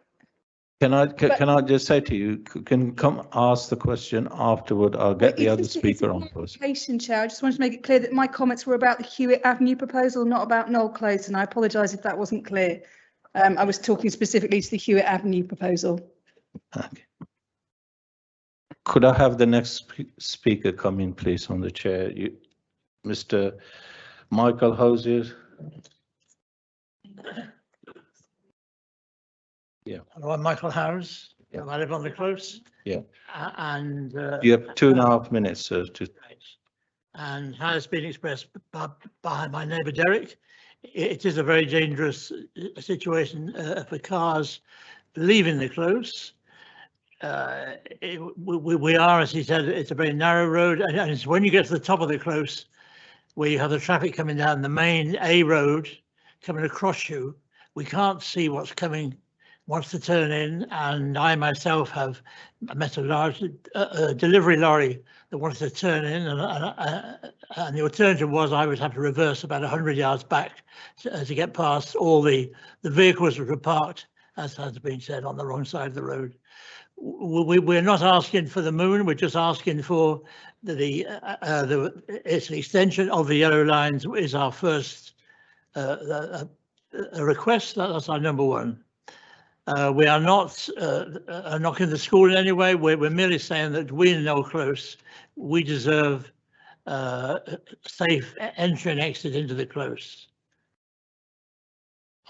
Can I just say to you, can come ask the question afterward? I'll get the other speaker on first. Chair, I just wanted to make it clear that my comments were about the Hewitt Avenue proposal, not about Knoll Close, and I apologise if that wasn't clear. I was talking specifically to the Hewitt Avenue proposal. Okay. Could I have the next speaker come in, please, on the chair? Mr. Michael Hosier. Yeah. Hello, I'm Michael Harris. Yeah. I live on the close. Yeah. And you have 2.5 minutes, sir. And has been expressed by my neighbour Derek. It is a very dangerous situation for cars leaving the close. We are, as he said, it's a very narrow road, and it's when you get to the top of the close where you have the traffic coming down the main A road coming across you, we can't see what's coming wants to turn in, and I myself have met a large delivery lorry that wanted to turn in, and the alternative was I would have to reverse about 100 yards back to get past all the vehicles that were parked, as has been said, on the wrong side of the road. We're not asking for the moon, we're just asking for it's an extension of the yellow lines is our first a request. That's our number one. We are not knocking the school in any way. We're merely saying that we in Noel Close, we deserve safe entry and exit into the close.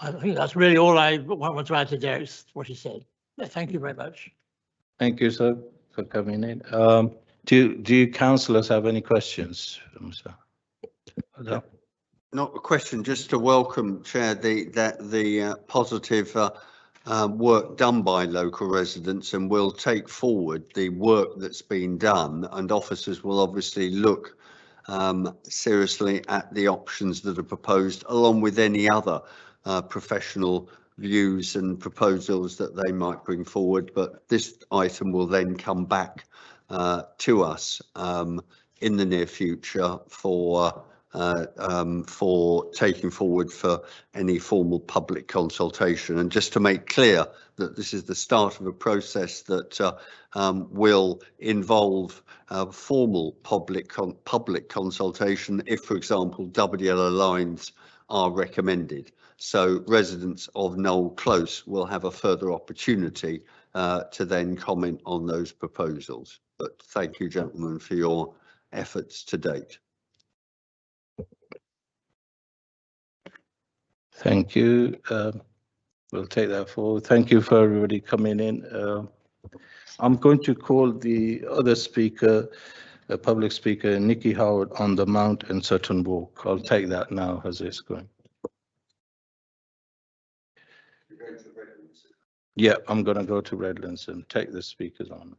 I think that's really all I want to add to Derek's what he said. Thank you very much. Thank you, sir, for coming in. Do you councillors have any questions? No? Not a question, just to welcome, Chair, the positive work done by local residents, and we'll take forward the work that's been done, and officers will obviously look seriously at the options that are proposed, along with any other professional views and proposals that they might bring forward. But this item will then come back to us in the near future for taking forward for any formal public consultation. And just to make clear that this is the start of a process that will involve formal public consultation if, for example, double yellow lines are recommended. So residents of Noel Close will have a further opportunity to then comment on those proposals. But thank you, gentlemen, for your efforts to date. Thank you. We'll take that forward. Thank you for everybody coming in. I'm going to call the other speaker, a public speaker, Nikki Howard, on the Mount and Sutton Walk. I'll take that now as it's going. Yeah, I'm going to go to Redlands and take the speakers on.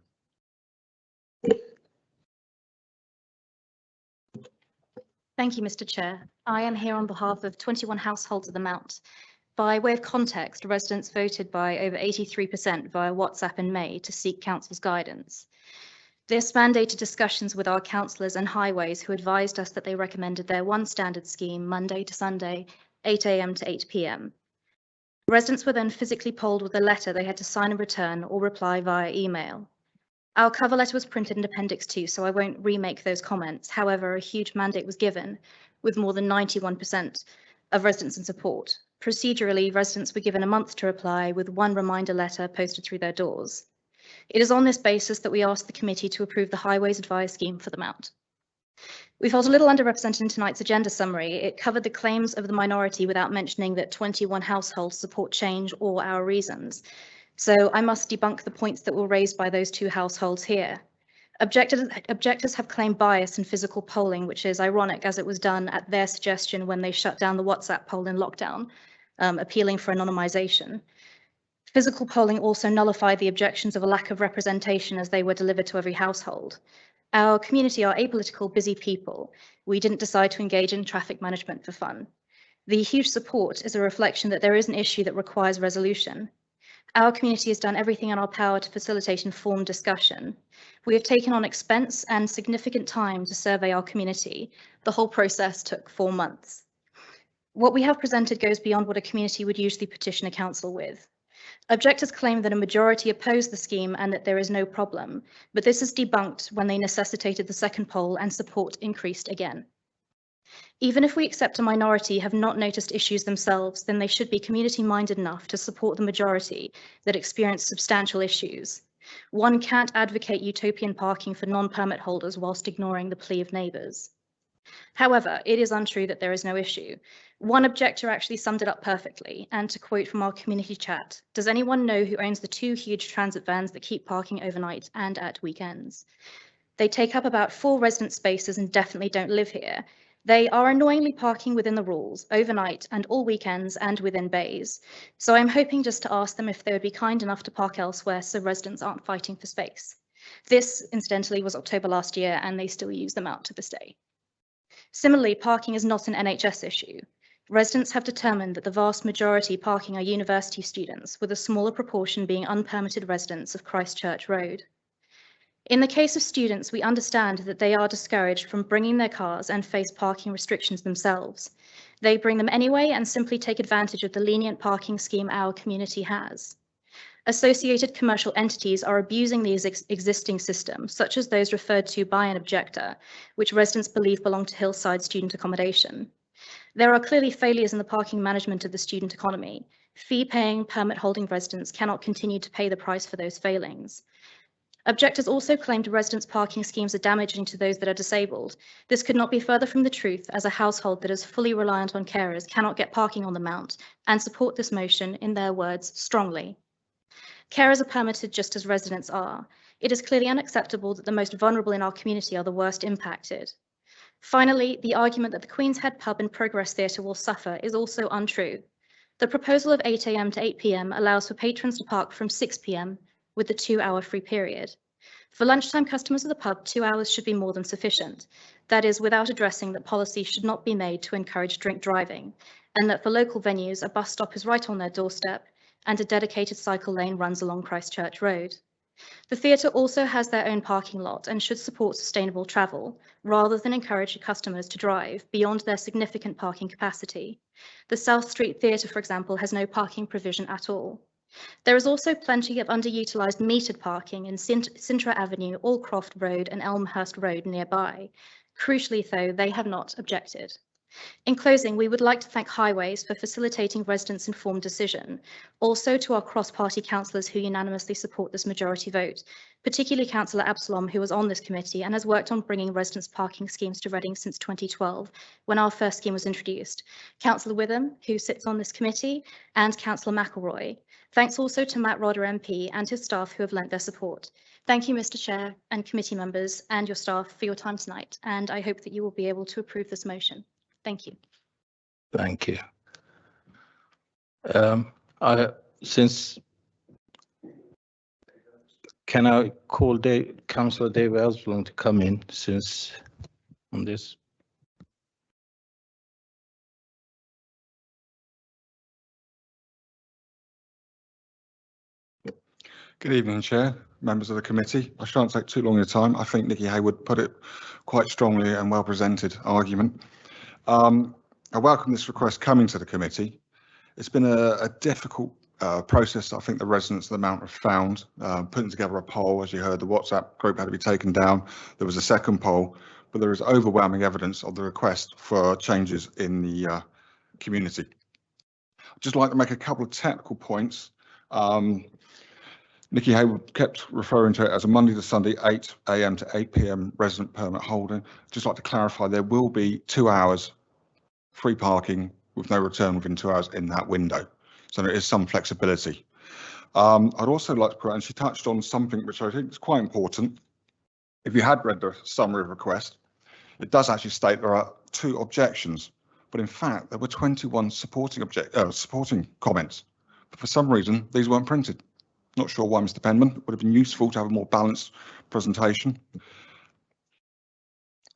Thank you, Mr. Chair. I am here on behalf of 21 households of the Mount. By way of context, residents voted by over 83% via WhatsApp in May to seek council's guidance. This mandated discussions with our councillors and highways, who advised us that they recommended their one standard scheme Monday to Sunday, 8 AM to 8 PM. Residents were then physically polled with a letter they had to sign and return or reply via email. Our cover letter was printed in Appendix 2, so I won't remake those comments. However, a huge mandate was given, with more than 91% of residents in support. Procedurally, residents were given a month to reply, with one reminder letter posted through their doors. It is on this basis that we asked the committee to approve the Highways Advice Scheme for the Mount. We felt a little underrepresented in tonight's agenda summary. It covered the claims of the minority without mentioning that 21 households support change or our reasons. So I must debunk the points that were raised by those two households here. Objectors have claimed bias in physical polling, which is ironic as it was done at their suggestion when they shut down the WhatsApp poll in lockdown, appealing for anonymization. Physical polling also nullified the objections of a lack of representation as they were delivered to every household. Our community are apolitical, busy people. We didn't decide to engage in traffic management for fun. The huge support is a reflection that there is an issue that requires resolution. Our community has done everything in our power to facilitate informed discussion. We have taken on expense and significant time to survey our community. The whole process took 4 months. What we have presented goes beyond what a community would usually petition a council with. Objectors claim that a majority oppose the scheme and that there is no problem, but this is debunked when they necessitated the second poll and support increased again. Even if we accept a minority have not noticed issues themselves, then they should be community-minded enough to support the majority that experience substantial issues. One can't advocate utopian parking for non-permit holders whilst ignoring the plea of neighbours. However, it is untrue that there is no issue. One objector actually summed it up perfectly, and to quote from our community chat, "Does anyone know who owns the 2 huge transit vans that keep parking overnight and at weekends? They take up about 4 resident spaces and definitely don't live here. They are annoyingly parking within the rules, overnight and all weekends and within bays. So I'm hoping just to ask them if they would be kind enough to park elsewhere so residents aren't fighting for space." This, incidentally, was October last year, and they still use them out to this day. Similarly, parking is not an NHS issue. Residents have determined that the vast majority parking are university students, with a smaller proportion being unpermitted residents of Christchurch Road. In the case of students, we understand that they are discouraged from bringing their cars and face parking restrictions themselves. They bring them anyway and simply take advantage of the lenient parking scheme our community has. Associated commercial entities are abusing the existing system, such as those referred to by an objector, which residents believe belong to Hillside Student Accommodation. There are clearly failures in the parking management of the student economy. Fee-paying, permit-holding residents cannot continue to pay the price for those failings. Objectors also claimed residents' parking schemes are damaging to those that are disabled. This could not be further from the truth, as a household that is fully reliant on carers cannot get parking on the Mount, and support this motion, in their words, strongly. Carers are permitted just as residents are. It is clearly unacceptable that the most vulnerable in our community are the worst impacted. Finally, the argument that the Queen's Head pub and Progress Theatre will suffer is also untrue. The proposal of 8 AM to 8 PM allows for patrons to park from 6 PM with the 2-hour free period. For lunchtime customers of the pub, 2 hours should be more than sufficient. That is, without addressing that policy should not be made to encourage drink driving, and that for local venues, a bus stop is right on their doorstep and a dedicated cycle lane runs along Christchurch Road. The theatre also has their own parking lot and should support sustainable travel, rather than encourage customers to drive beyond their significant parking capacity. The South Street Theatre, for example, has no parking provision at all. There is also plenty of underutilised metered parking in Sintra Avenue, Allcroft Road and Elmhurst Road nearby. Crucially, though, they have not objected. In closing, we would like to thank Highways for facilitating residents' informed decision, also to our cross-party councillors who unanimously support this majority vote, particularly Councillor Absalom, who was on this committee and has worked on bringing residents' parking schemes to Reading since 2012, when our first scheme was introduced, Councillor Witham, who sits on this committee, and Councillor McElroy. Thanks also to Matt Rodder MP and his staff who have lent their support. Thank you, Mr. Chair and committee members and your staff for your time tonight, and I hope that you will be able to approve this motion. Thank you. Thank you. Can I call Councillor Dave Ellsblom to come in since on this? Good evening, Chair, members of the committee. I shan't take too long your time. I think Nikki Hayward put it quite strongly and well presented argument. I welcome this request coming to the committee. It's been a difficult process I think the residents of the Mount have found. Putting together a poll, as you heard, the WhatsApp group had to be taken down. There was a second poll, but there is overwhelming evidence of the request for changes in the community. I'd just like to make a couple of technical points. Nikki Hayward kept referring to it as a Monday to Sunday 8 AM to 8 PM resident permit holding. Just like to clarify, there will be 2 hours free parking with no return within 2 hours in that window. So there is some flexibility. I'd also like to put, and she touched on something which I think is quite important. If you had read the summary of request, it does actually state there are 2 objections, but in fact there were 21 supporting comments. But for some reason, these weren't printed. Not sure why, Mr. Penman. It would have been useful to have a more balanced presentation.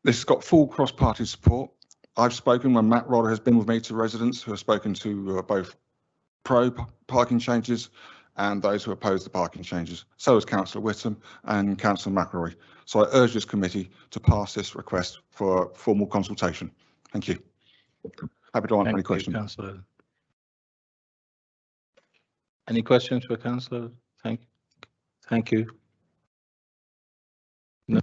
This has got full cross-party support. I've spoken, when Matt Rodder has been with me, to residents who have spoken to both pro parking changes and those who oppose the parking changes. So has Councillor Witham and Councillor McElroy. So I urge this committee to pass this request for formal consultation. Thank you. Happy to answer any questions. Councillor. Any questions for Councillor? Thank you. No.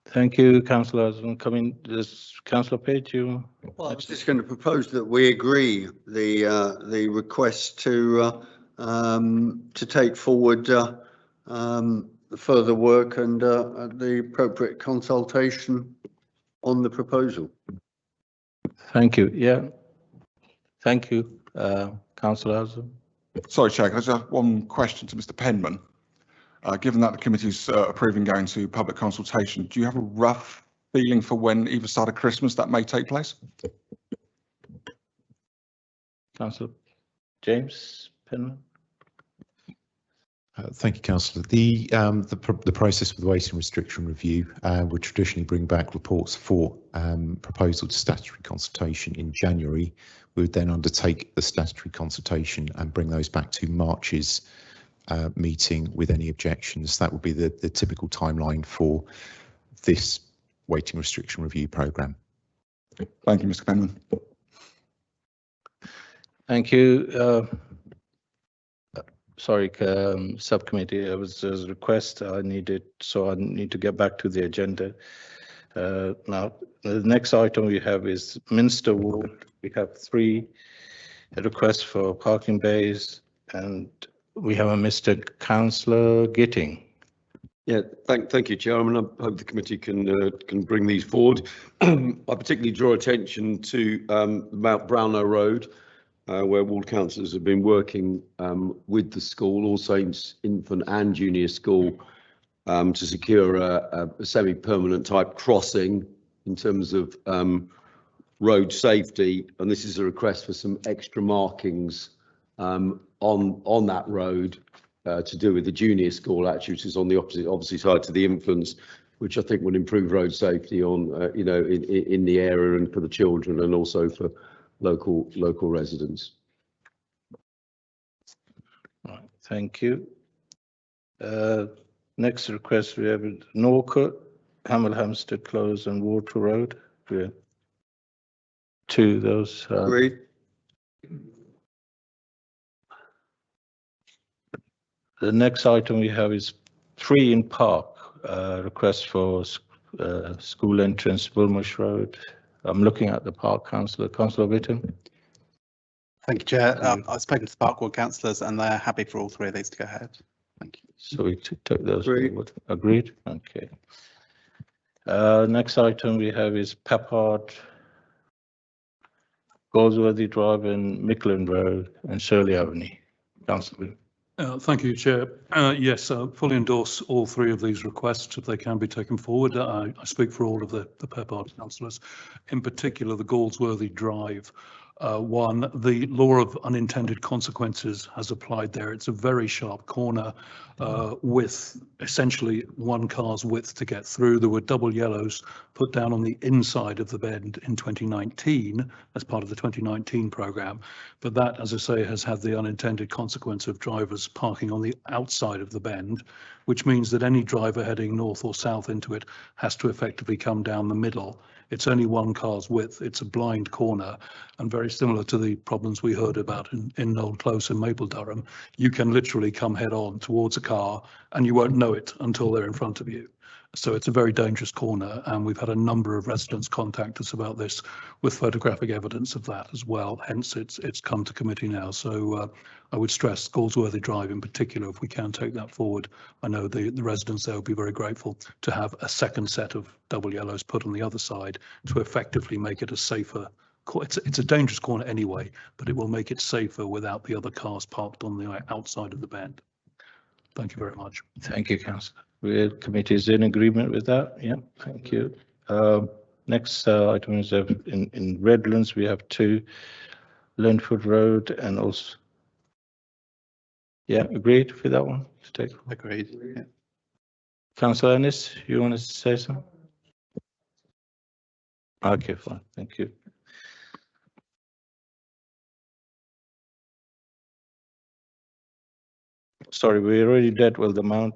Thank you, Councillor. Coming, Councillor Page, you. Well, I was just going to propose that we agree the request to take forward further work and the appropriate consultation on the proposal. Thank you. Yeah. Thank you, Councillor. Sorry, Chair, can I just have one question to Mr. Penman? Given that the committee's approving going to public consultation, do you have a rough feeling for when, either side of Christmas, that may take place? Councillor James Penman. Thank you, Councillor. The process for the waiting restriction review would traditionally bring back reports for proposal to statutory consultation in January. We would then undertake the statutory consultation and bring those back to March's meeting with any objections. That would be the typical timeline for this waiting restriction review programme. Thank you, Mr. Penman. Thank you. Sorry, subcommittee, there was a request I needed, so I need to get back to the agenda. Now, the next item we have is Minster Ward. We have 3 requests for parking bays, and we have a Mr. Councillor Gitting. Yeah, thank you, Chairman. I hope the committee can bring these forward. I particularly draw attention to Mount Brownlow Road, where ward councillors have been working with the school, All Saints Infant and Junior School, to secure a semi-permanent type crossing in terms of road safety. And this is a request for some extra markings on that road to do with the junior school, actually, which is on the opposite side to the infants, which I think would improve road safety on in the area and for the children and also for local residents. Right, thank you. Next request we have Norcote, Hemel Hempstead Close and Water Road. We have 2 of those. Agreed. The next item we have is 3 in Park, request for school entrance, Bulmush Road. I'm looking at the Park Councillor, Councillor Whittam. Thank you, Chair. I've spoken to the Park Ward councillors and they're happy for all 3 of these to go ahead. Thank you. So we took those forward. Agreed? Okay. Next item we have is Peppard, Goldsworthy Drive and Mickland Road and Shirley Avenue. Councillor. Thank you, Chair. Yes, fully endorse all 3 of these requests if they can be taken forward. I speak for all of the Peppard councillors, in particular the Goldsworthy Drive one. The law of unintended consequences has applied there. It's a very sharp corner with essentially 1 car's width to get through. There were double yellows put down on the inside of the bend in 2019 as part of the 2019 programme, but that, as I say, has had the unintended consequence of drivers parking on the outside of the bend, which means that any driver heading north or south into it has to effectively come down the middle. It's only 1 car's width. It's a blind corner, and very similar to the problems we heard about in Old Close and Maple Durham. You can literally come head on towards a car and you won't know it until they're in front of you. So it's a very dangerous corner, and we've had a number of residents contact us about this with photographic evidence of that as well. Hence, it's come to committee now. So I would stress Goldsworthy Drive in particular, if we can take that forward. I know the residents there would be very grateful to have a second set of double yellows put on the other side to effectively make it a safer. It's a dangerous corner anyway, but it will make it safer without the other cars parked on the outside of the bend. Thank you very much. Thank you, Councillor. The committee is in agreement with that. Yeah, thank you. Next item is in Redlands. We have 2, Linford Road and also. Yeah, agreed with that one. Agreed. Yeah. Councillor Ennis, you want to say something? Okay, fine. Thank you. Sorry, we already dealt with the Mount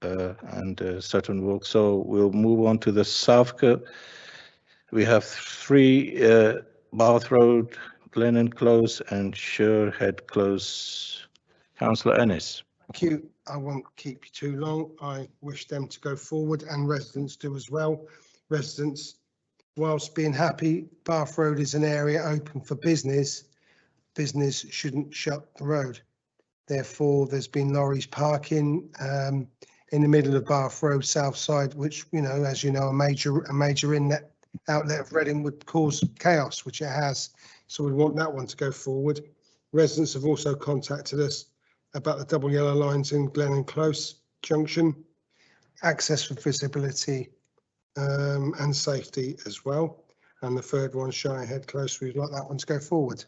and Sutton Walk, so we'll move on to the Southcote. We have 3 Bath Road, Glennon Close and Surehead Close. Councillor Ennis. Thank you. I won't keep you too long. I wish them to go forward and residents do as well. Residents, whilst being happy, Bath Road is an area open for business. Business shouldn't shut the road. Therefore, there's been lorries parking in the middle of Bath Road, south side, which, you know, as you know, a major inlet outlet of Reading would cause chaos, which it has. So we want that one to go forward. Residents have also contacted us about the double yellow lines in Glennon Close Junction, access for visibility and safety as well. And the third one, Shirehead Close, we'd like that one to go forward.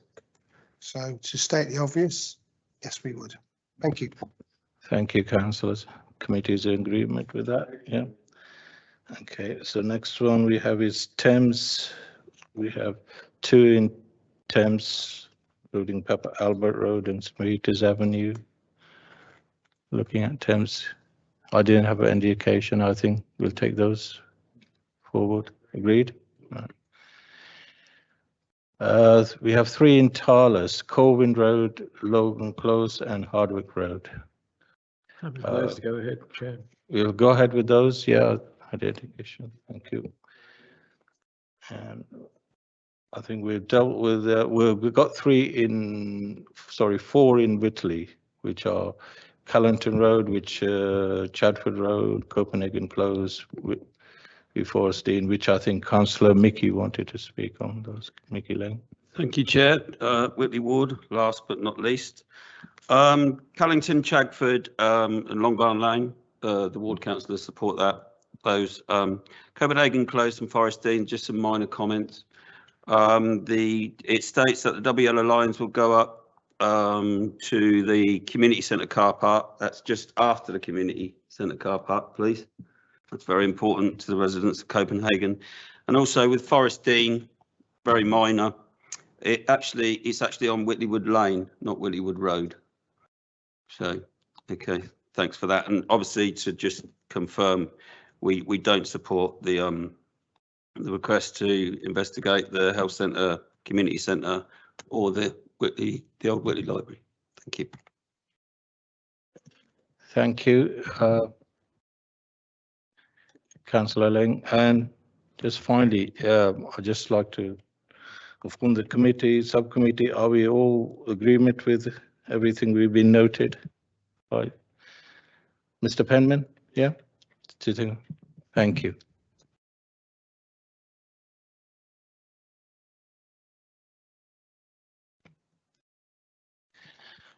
So to state the obvious, yes, we would. Thank you. Thank you, councillors. Committee is in agreement with that. Yeah. Okay, so next one we have is Thames. We have 2 in Thames, including Pepper Albert Road and St. Rita's Avenue. Looking at Thames, I didn't have an indication. I think we'll take those forward. Agreed? We have 3 in Tarlas, Colvin Road, Logan Close and Hardwick Road. Happy for those to go ahead, Chair. We'll go ahead with those. Yeah, identification. Thank you. And I think we've dealt with, we've got 4 in Whitley, which are Callington Road, which Chadford Road, Copenhagen Close, Forestine, which I think Councillor Mickey wanted to speak on those. Mickey Lane. Thank you, Chair. Whitley Ward, last but not least. Callington, Chadford and Longbarn Lane, the ward councillors support that. Those Copenhagen Close and Forestine, just some minor comments. It states that the double yellow lines will go up to the community centre car park. That's just after the community centre car park, please. That's very important to the residents of Copenhagen. And also with Forestine, very minor. It's actually on Whitleywood Lane, not Whitleywood Road. So, okay, thanks for that. And obviously, to just confirm, we don't support the request to investigate the health centre, community centre, or the old Whitley Library. Thank you. Thank you, Councillor Ling. And just finally, I'd just like to, from the committee, subcommittee, are we all agreement with everything we've been noted by Mr. Penman? Yeah. Thank you.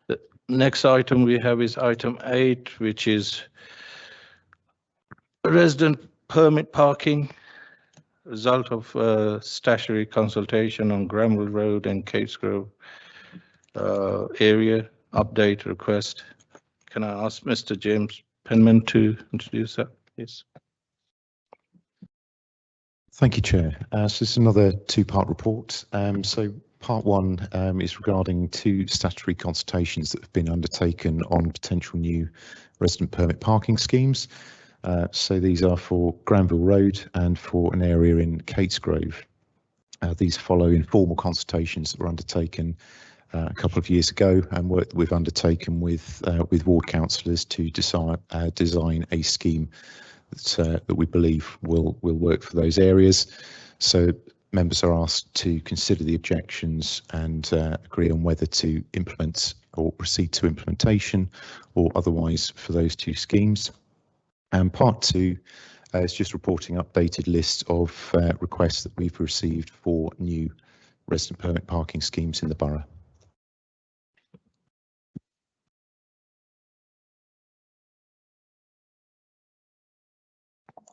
The next item we have is item 8, which is resident permit parking. Result of statutory consultation on Granville Road and Catesgrove area update request. Can I ask Mr. James Penman to introduce that, please? Thank you, Chair. So this is another 2-part report. So part 1 is regarding 2 statutory consultations that have been undertaken on potential new resident permit parking schemes. So these are for Granville Road and for an area in Catesgrove. These follow informal consultations that were undertaken a couple of years ago, and work that we've undertaken with ward councillors to design a scheme that we believe will work for those areas. So members are asked to consider the objections and agree on whether to implement or proceed to implementation or otherwise for those 2 schemes. And part 2 is just reporting updated list of requests that we've received for new resident permit parking schemes in the borough.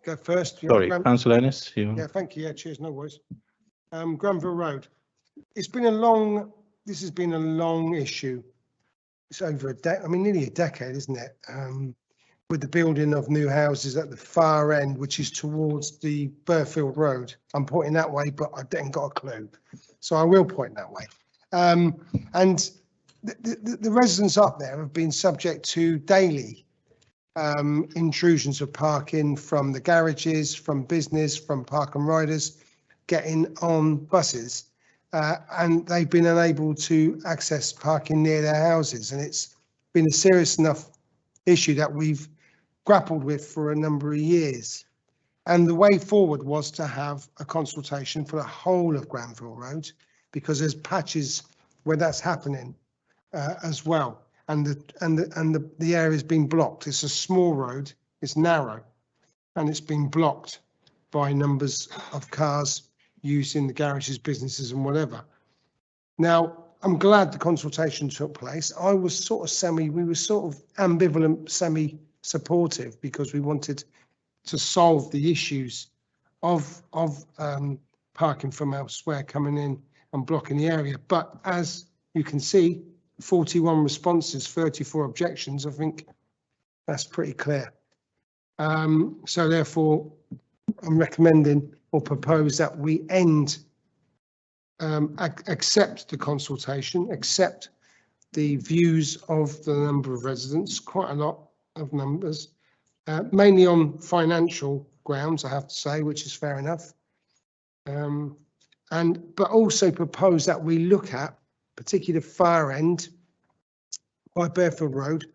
Go first. Sorry, Councillor Ennis. Yeah, thank you. Yeah, cheers. No worries. Granville Road. This has been a long issue. It's over nearly a decade, isn't it? With the building of new houses at the far end, which is towards the Burfield Road. I'm pointing that way, but I didn't got a clue. So I will point that way. And the residents up there have been subject to daily intrusions of parking from the garages, from business, from park and riders getting on buses. And they've been unable to access parking near their houses. And it's been a serious enough issue that we've grappled with for a number of years. And the way forward was to have a consultation for the whole of Granville Road, because there's patches where that's happening as well. And the area's been blocked. It's a small road, it's narrow, and it's been blocked by numbers of cars used in the garages, businesses and whatever. Now, I'm glad the consultation took place. I was sort of we were sort of ambivalent, semi-supportive, because we wanted to solve the issues of parking from elsewhere coming in and blocking the area. But as you can see, 41 responses, 34 objections. I think That's pretty clear. So therefore, I'm recommending or propose that we accept the consultation, accept the views of the number of residents, quite a lot of numbers, mainly on financial grounds, I have to say, which is fair enough. But also propose that we look at, particularly the far end by Bearfield Road,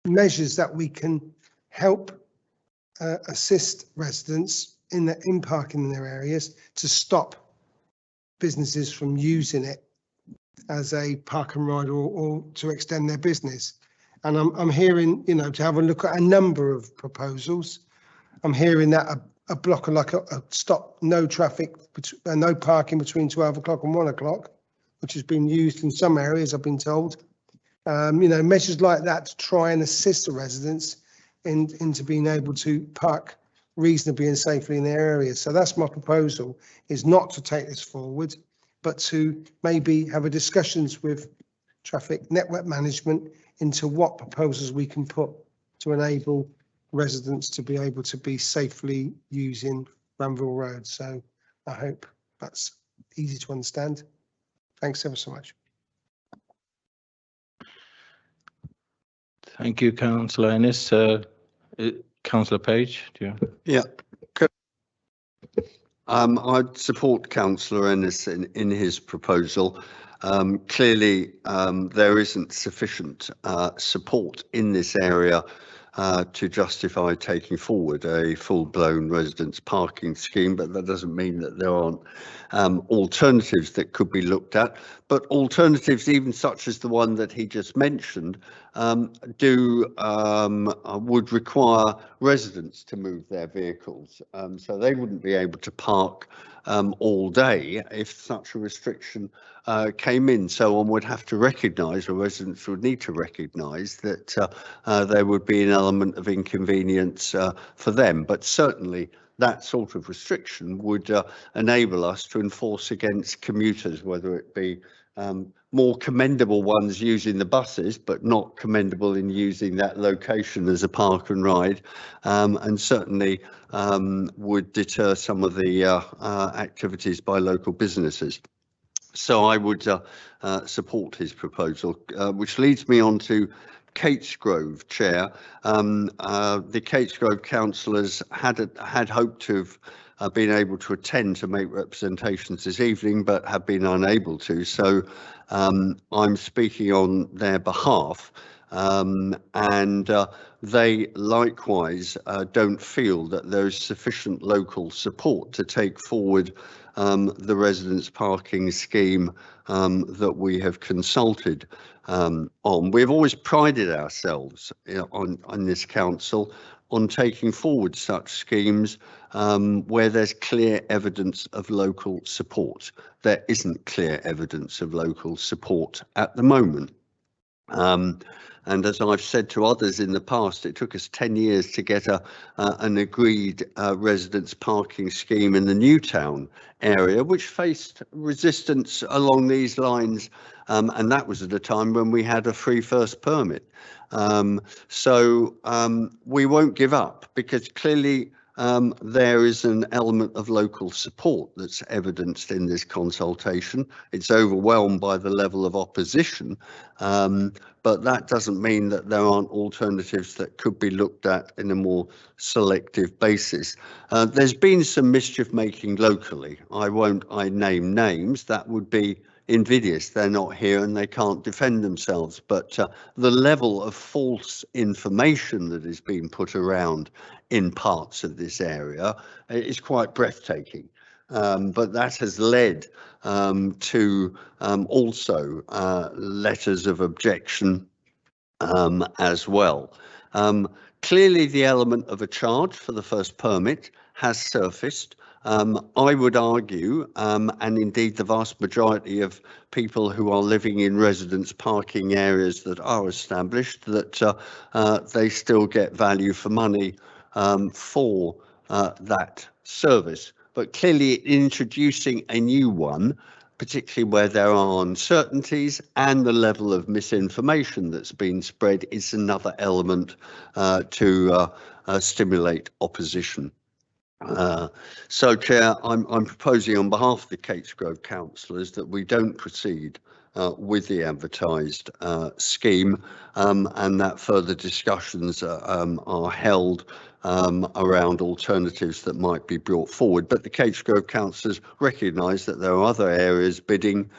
measures that we can help assist residents in parking in their areas to stop businesses from using it as a park and ride or to extend their business. And I'm hearing, you know, to have a look at a number of proposals. I'm hearing that a block like a stop, no traffic, no parking between 12 o'clock and 1 o'clock, which has been used in some areas, I've been told. You know, measures like that to try and assist the residents into being able to park reasonably and safely in their areas. So that's my proposal, is not to take this forward, but to maybe have a discussions with traffic network management into what proposals we can put to enable residents to be able to be safely using Granville Road. So I hope that's easy to understand. Thanks ever so much. Thank you, Councillor Ennis. Councillor Page, do you? Yeah. I'd support Councillor Ennis in his proposal. Clearly, there isn't sufficient support in this area to justify taking forward a full-blown residents parking scheme, but that doesn't mean that there aren't alternatives that could be looked at. But alternatives, even such as the one that he just mentioned, would require residents to move their vehicles, so they wouldn't be able to park all day if such a restriction came in. So one would have to recognise, or residents would need to recognise, that there would be an element of inconvenience for them. But certainly that sort of restriction would enable us to enforce against commuters, whether it be more commendable ones using the buses, but not commendable in using that location as a park and ride, and certainly would deter some of the activities by local businesses. So I would support his proposal, which leads me on to Catesgrove, Chair. The Catesgrove councillors had hoped to have been able to attend to make representations this evening, but have been unable to. So I'm speaking on their behalf, and they likewise don't feel that there is sufficient local support to take forward the residents' parking scheme that we have consulted on. We've always prided ourselves on this council on taking forward such schemes where there's clear evidence of local support. There isn't clear evidence of local support at the moment. And as I've said to others in the past, it took us 10 years to get an agreed residents parking scheme in the Newtown area, which faced resistance along these lines. And that was at a time when we had a free first permit. So we won't give up, because clearly there is an element of local support that's evidenced in this consultation. It's overwhelmed by the level of opposition, but that doesn't mean that there aren't alternatives that could be looked at in a more selective basis. There's been some mischief making locally. I name names, that would be invidious. They're not here and they can't defend themselves, but the level of false information that is being put around in parts of this area is quite breathtaking. But that has led to also letters of objection as well. Clearly the element of a charge for the first permit has surfaced. I would argue, and indeed the vast majority of people who are living in residence parking areas that are established, that they still get value for money for that service. But clearly introducing a new one particularly where there are uncertainties, and the level of misinformation that's been spread is another element to stimulate opposition. So, Chair, I'm proposing on behalf of the Catesgrove councillors that we don't proceed with the advertised scheme, and that further discussions are held around alternatives that might be brought forward. But the Catesgrove councillors recognise that there are other areas bidding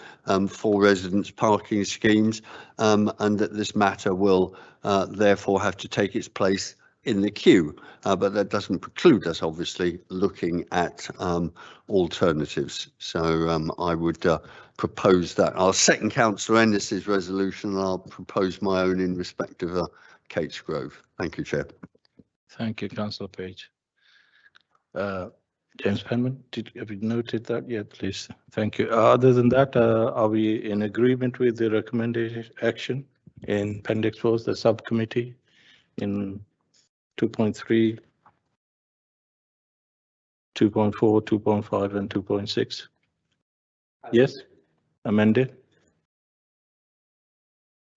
for residents' parking schemes, and that this matter will therefore have to take its place in the queue, but that doesn't preclude us obviously looking at alternatives. So I would propose that. I'll second Councillor Ennis's resolution, and I'll propose my own in respect of Catesgrove. Thank you, Chair. Thank you, Councillor Page. James Penman, have you noted that yet, please? Thank you. Other than that, are we in agreement with the recommended action in Appendix 4, the subcommittee in 2.3, 2.4, 2.5, and 2.6? Yes, amended.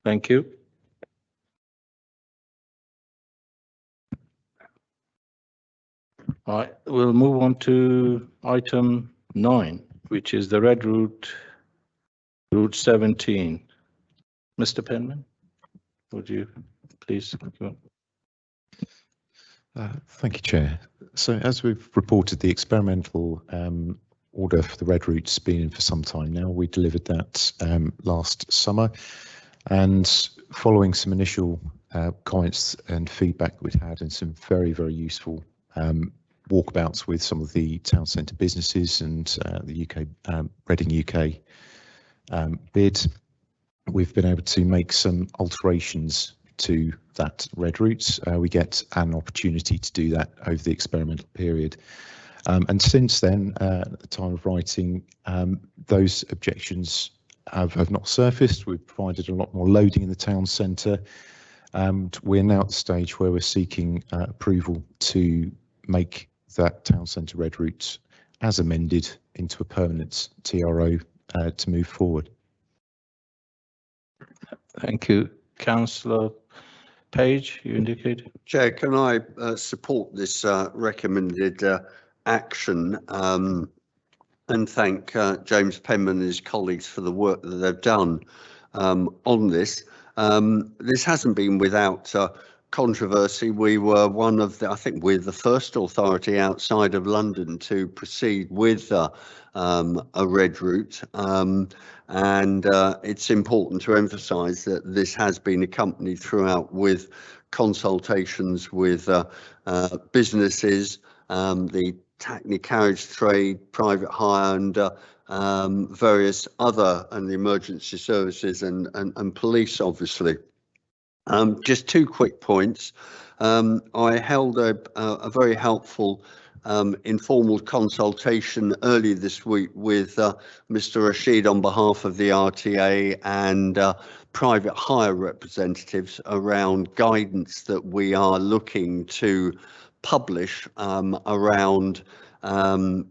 Thank you. All right, we'll move on to item 9, which is the red route, Route 17. Mr. Penman, would you please go? Thank you, Chair. So as we've reported, the experimental order for the red route's been in for some time now. We delivered that last summer, and following some initial comments and feedback that we'd had, and some very, very useful walkabouts with some of the town centre businesses and the UK Reading UK bid, we've been able to make some alterations to that red route. We get an opportunity to do that over the experimental period. And since then, at the time of writing, those objections have not surfaced. We've provided a lot more loading in the town centre. We're now at the stage where we're seeking approval to make that town centre red route as amended into a permanent TRO to move forward. Thank you. Councillor Page, you indicated. Chair, can I support this recommended action and thank James Penman and his colleagues for the work that they've done on this. This hasn't been without controversy. We were one of the, I think we're the first authority outside of London to proceed with a red route, and it's important to emphasise that this has been accompanied throughout with consultations with businesses, the hackney carriage trade, private hire, and various other, and the emergency services and police, obviously. Just 2 quick points. I held a very helpful informal consultation earlier this week with Mr. Rashid on behalf of the RTA and private hire representatives around guidance that we are looking to publish around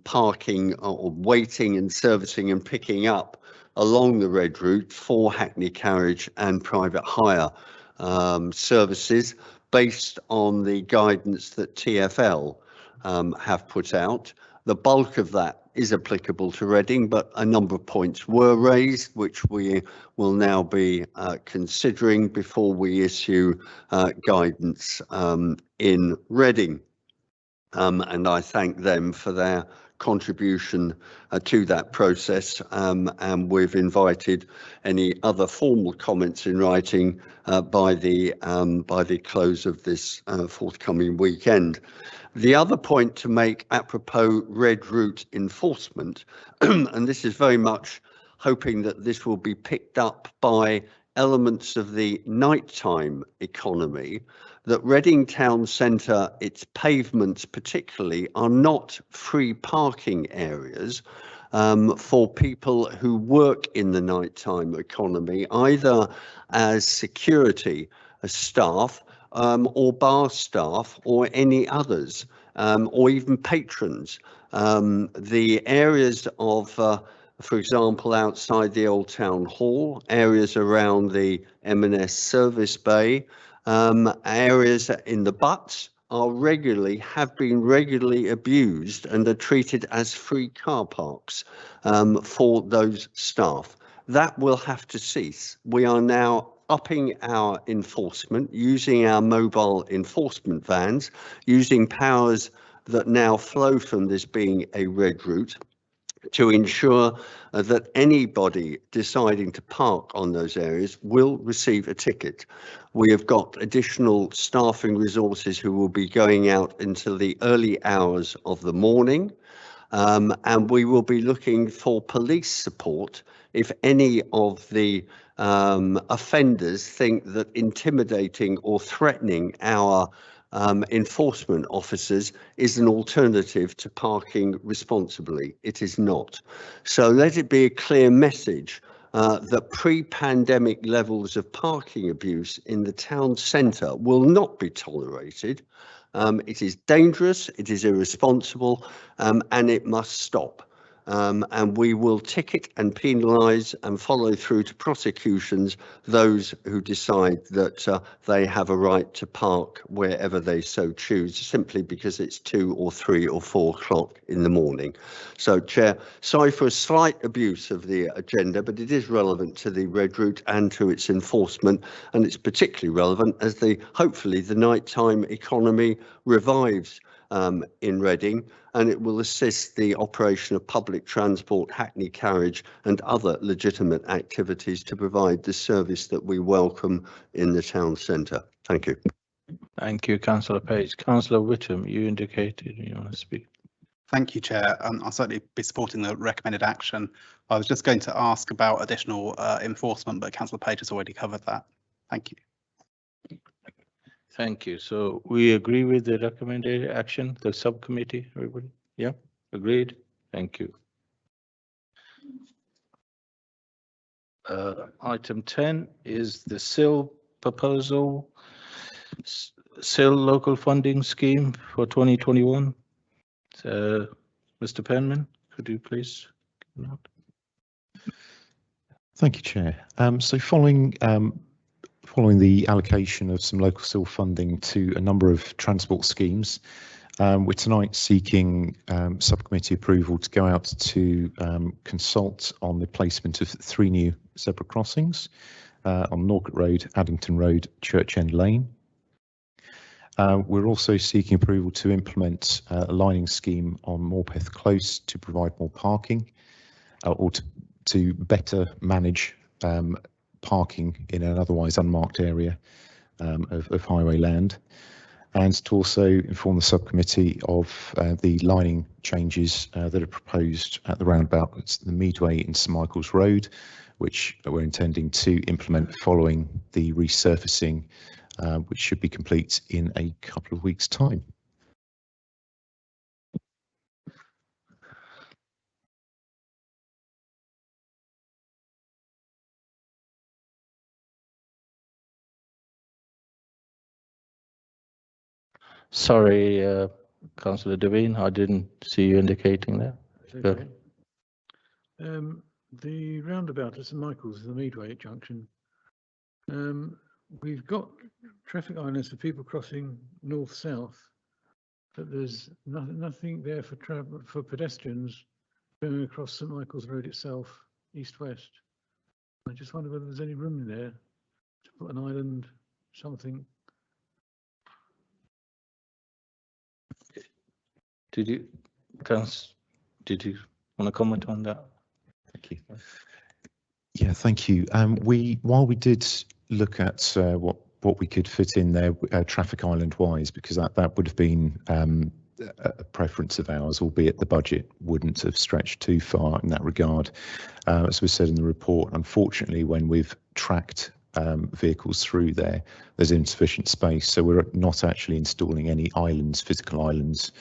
parking or waiting and servicing and picking up along the red route for hackney carriage and private hire services based on the guidance that TfL have put out. The bulk of that is applicable to Reading, but a number of points were raised, which we will now be considering before we issue guidance in Reading. And I thank them for their contribution to that process, and we've invited any other formal comments in writing by the close of this forthcoming weekend. The other point to make apropos red route enforcement, and this is very much hoping that this will be picked up by elements of the nighttime economy, that Reading Town Centre, its pavements particularly, are not free parking areas for people who work in the nighttime economy, either as security, as staff, or bar staff, or any others, or even patrons. The areas of for example, outside the Old Town Hall, areas around the M&S service bay, areas in the butts have been regularly abused and are treated as free car parks for those staff. That will have to cease. We are now upping our enforcement, using our mobile enforcement vans, using powers that now flow from this being a red route, to ensure that anybody deciding to park on those areas will receive a ticket. We have got additional staffing resources who will be going out until the early hours of the morning, and we will be looking for police support if any of the offenders think that intimidating or threatening our enforcement officers is an alternative to parking responsibly. It is not. So let it be a clear message that pre-pandemic levels of parking abuse in the town centre will not be tolerated. It is dangerous, it is irresponsible, and it must stop. And we will ticket and penalise and follow through to prosecutions those who decide that they have a right to park wherever they so choose, simply because it's 2 or 3 or 4 o'clock in the morning. So, Chair, sorry for a slight abuse of the agenda, but it is relevant to the red route and to its enforcement, and it's particularly relevant as hopefully the nighttime economy revives in Reading, and it will assist the operation of public transport, hackney carriage and other legitimate activities to provide the service that we welcome in the town centre. Thank you. Thank you, Councillor Page. Councillor Whittam, you indicated you want to speak. Thank you, Chair. I'll certainly be supporting the recommended action. I was just going to ask about additional enforcement, but Councillor Page has already covered that. Thank you. Thank you. So we agree with the recommended action, the subcommittee, everybody? Yeah, agreed. Thank you. Item 10 is the SIL proposal, SIL local funding scheme for 2021. Mr. Penman, could you please? Thank you, Chair. So following the allocation of some local SIL funding to a number of transport schemes, we're tonight seeking subcommittee approval to go out to consult on the placement of 3 new zebra crossings on Norgate Road, Addington Road, Church End Lane. We're also seeking approval to implement a lining scheme on Morpeth Close to provide more parking or to better manage parking in an otherwise unmarked area of highway land, and to also inform the subcommittee of the lining changes that are proposed at the roundabout. It's the Meadway in St Michael's Road, which we're intending to implement following the resurfacing, which should be complete in a couple of weeks' time. Sorry, Councillor Devine, I didn't see you indicating that. Okay. The roundabout at St Michael's, the Meadway junction. We've got traffic islands for people crossing north-south, but there's nothing there for pedestrians going across St Michael's Road itself, east-west. I just wonder whether there's any room in there to put an island, something. Did you want to comment on that? Thank you. Yeah, thank you. While we did look at what we could fit in there traffic island wise, because that would have been a preference of ours, albeit the budget wouldn't have stretched too far in that regard. As we said in the report, unfortunately, when we've tracked vehicles through there's insufficient space, so we're not actually installing any islands, physical islands.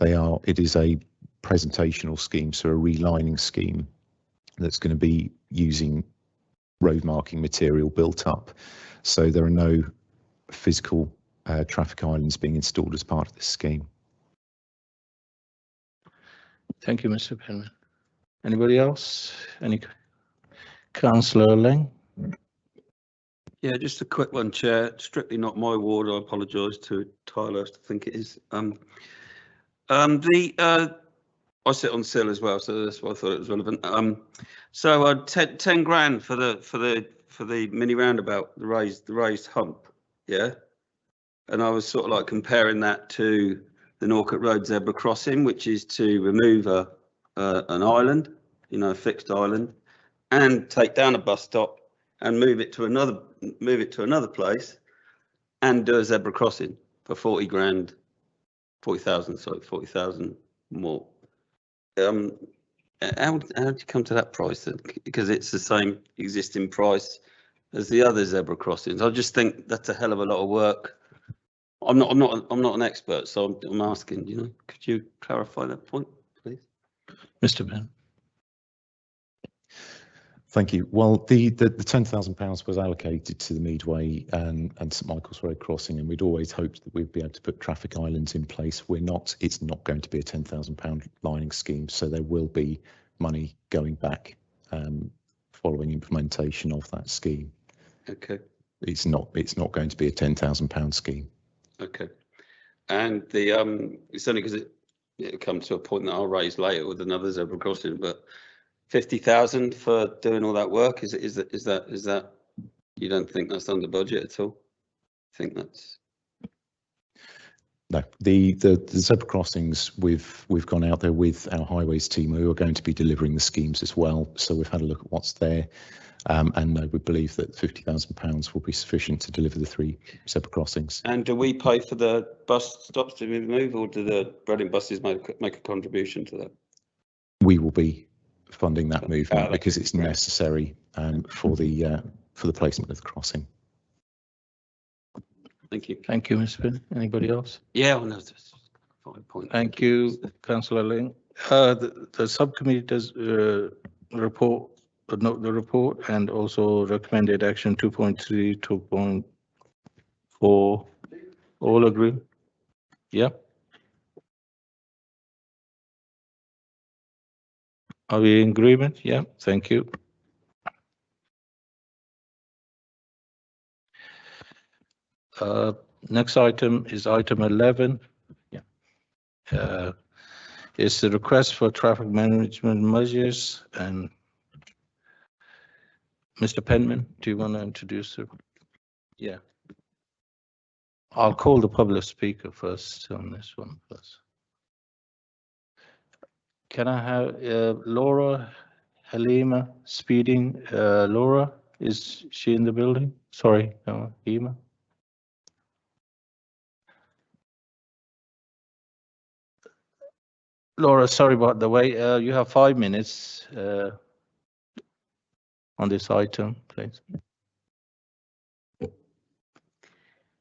It is a presentational scheme, so a relining scheme that's going to be using road marking material built up. So there are no physical traffic islands being installed as part of this scheme. Thank you, Mr. Penman. Anybody else? Any? Councillor Lang? Yeah, just a quick one, Chair. Strictly not my ward. I apologise to Tyler. I think it is. I sit on SIL as well, so that's why I thought it was relevant. So 10 grand for the mini roundabout, the raised hump, yeah. And I was sort of like comparing that to the Norfolk Road zebra crossing, which is to remove an island, you know, a fixed island, and take down a bus stop and move it to another place, and do a zebra crossing for 40 grand, 40,000, sorry, 40,000 more. How did you come to that price then? Because it's the same existing price as the other zebra crossings. I just think that's a hell of a lot of work. I'm not an expert, so I'm asking. You know, could you clarify that point, please, Mr. Ben? Thank you. Well, the £10,000 was allocated to the Meadway and St Michael's Road crossing, and we'd always hoped that we'd be able to put traffic islands in place. It's not going to be a £10,000 lining scheme, so there will be money going back following implementation of that scheme. Okay. It's not going to be a £10,000 scheme. Okay. And it's only because it'll come to a point that I'll raise later with another zebra crossing, but 50,000 for doing all that work, is that you don't think that's under budget at all? I think that's no. The zebra crossings, we've gone out there with our highways team who are going to be delivering the schemes as well. So we've had a look at what's there, and we believe that £50,000 will be sufficient to deliver the 3 zebra crossings. And do we pay for the bus stops to be moved, or do the Reading buses make a contribution to that? We will be funding that movement because it's necessary for the placement of the crossing. Thank you. Thank you, Mr. Ben. Anybody else? Yeah, well, no, that's a fine point. Thank you, Councillor Ling. The subcommittee does report, note the report, and also recommended action 2.3, 2.4. All agree? Yeah. Are we in agreement? Yeah, thank you. Next item is item 11. Yeah. It's the request for traffic management measures, and Mr. Penman, do you want to introduce it? Yeah. I'll call the public speaker first on this one first. Can I have Laura Halima speeding? Laura, is she in the building? Sorry, no, Halima. Laura, sorry about the wait. You have 5 minutes on this item, please.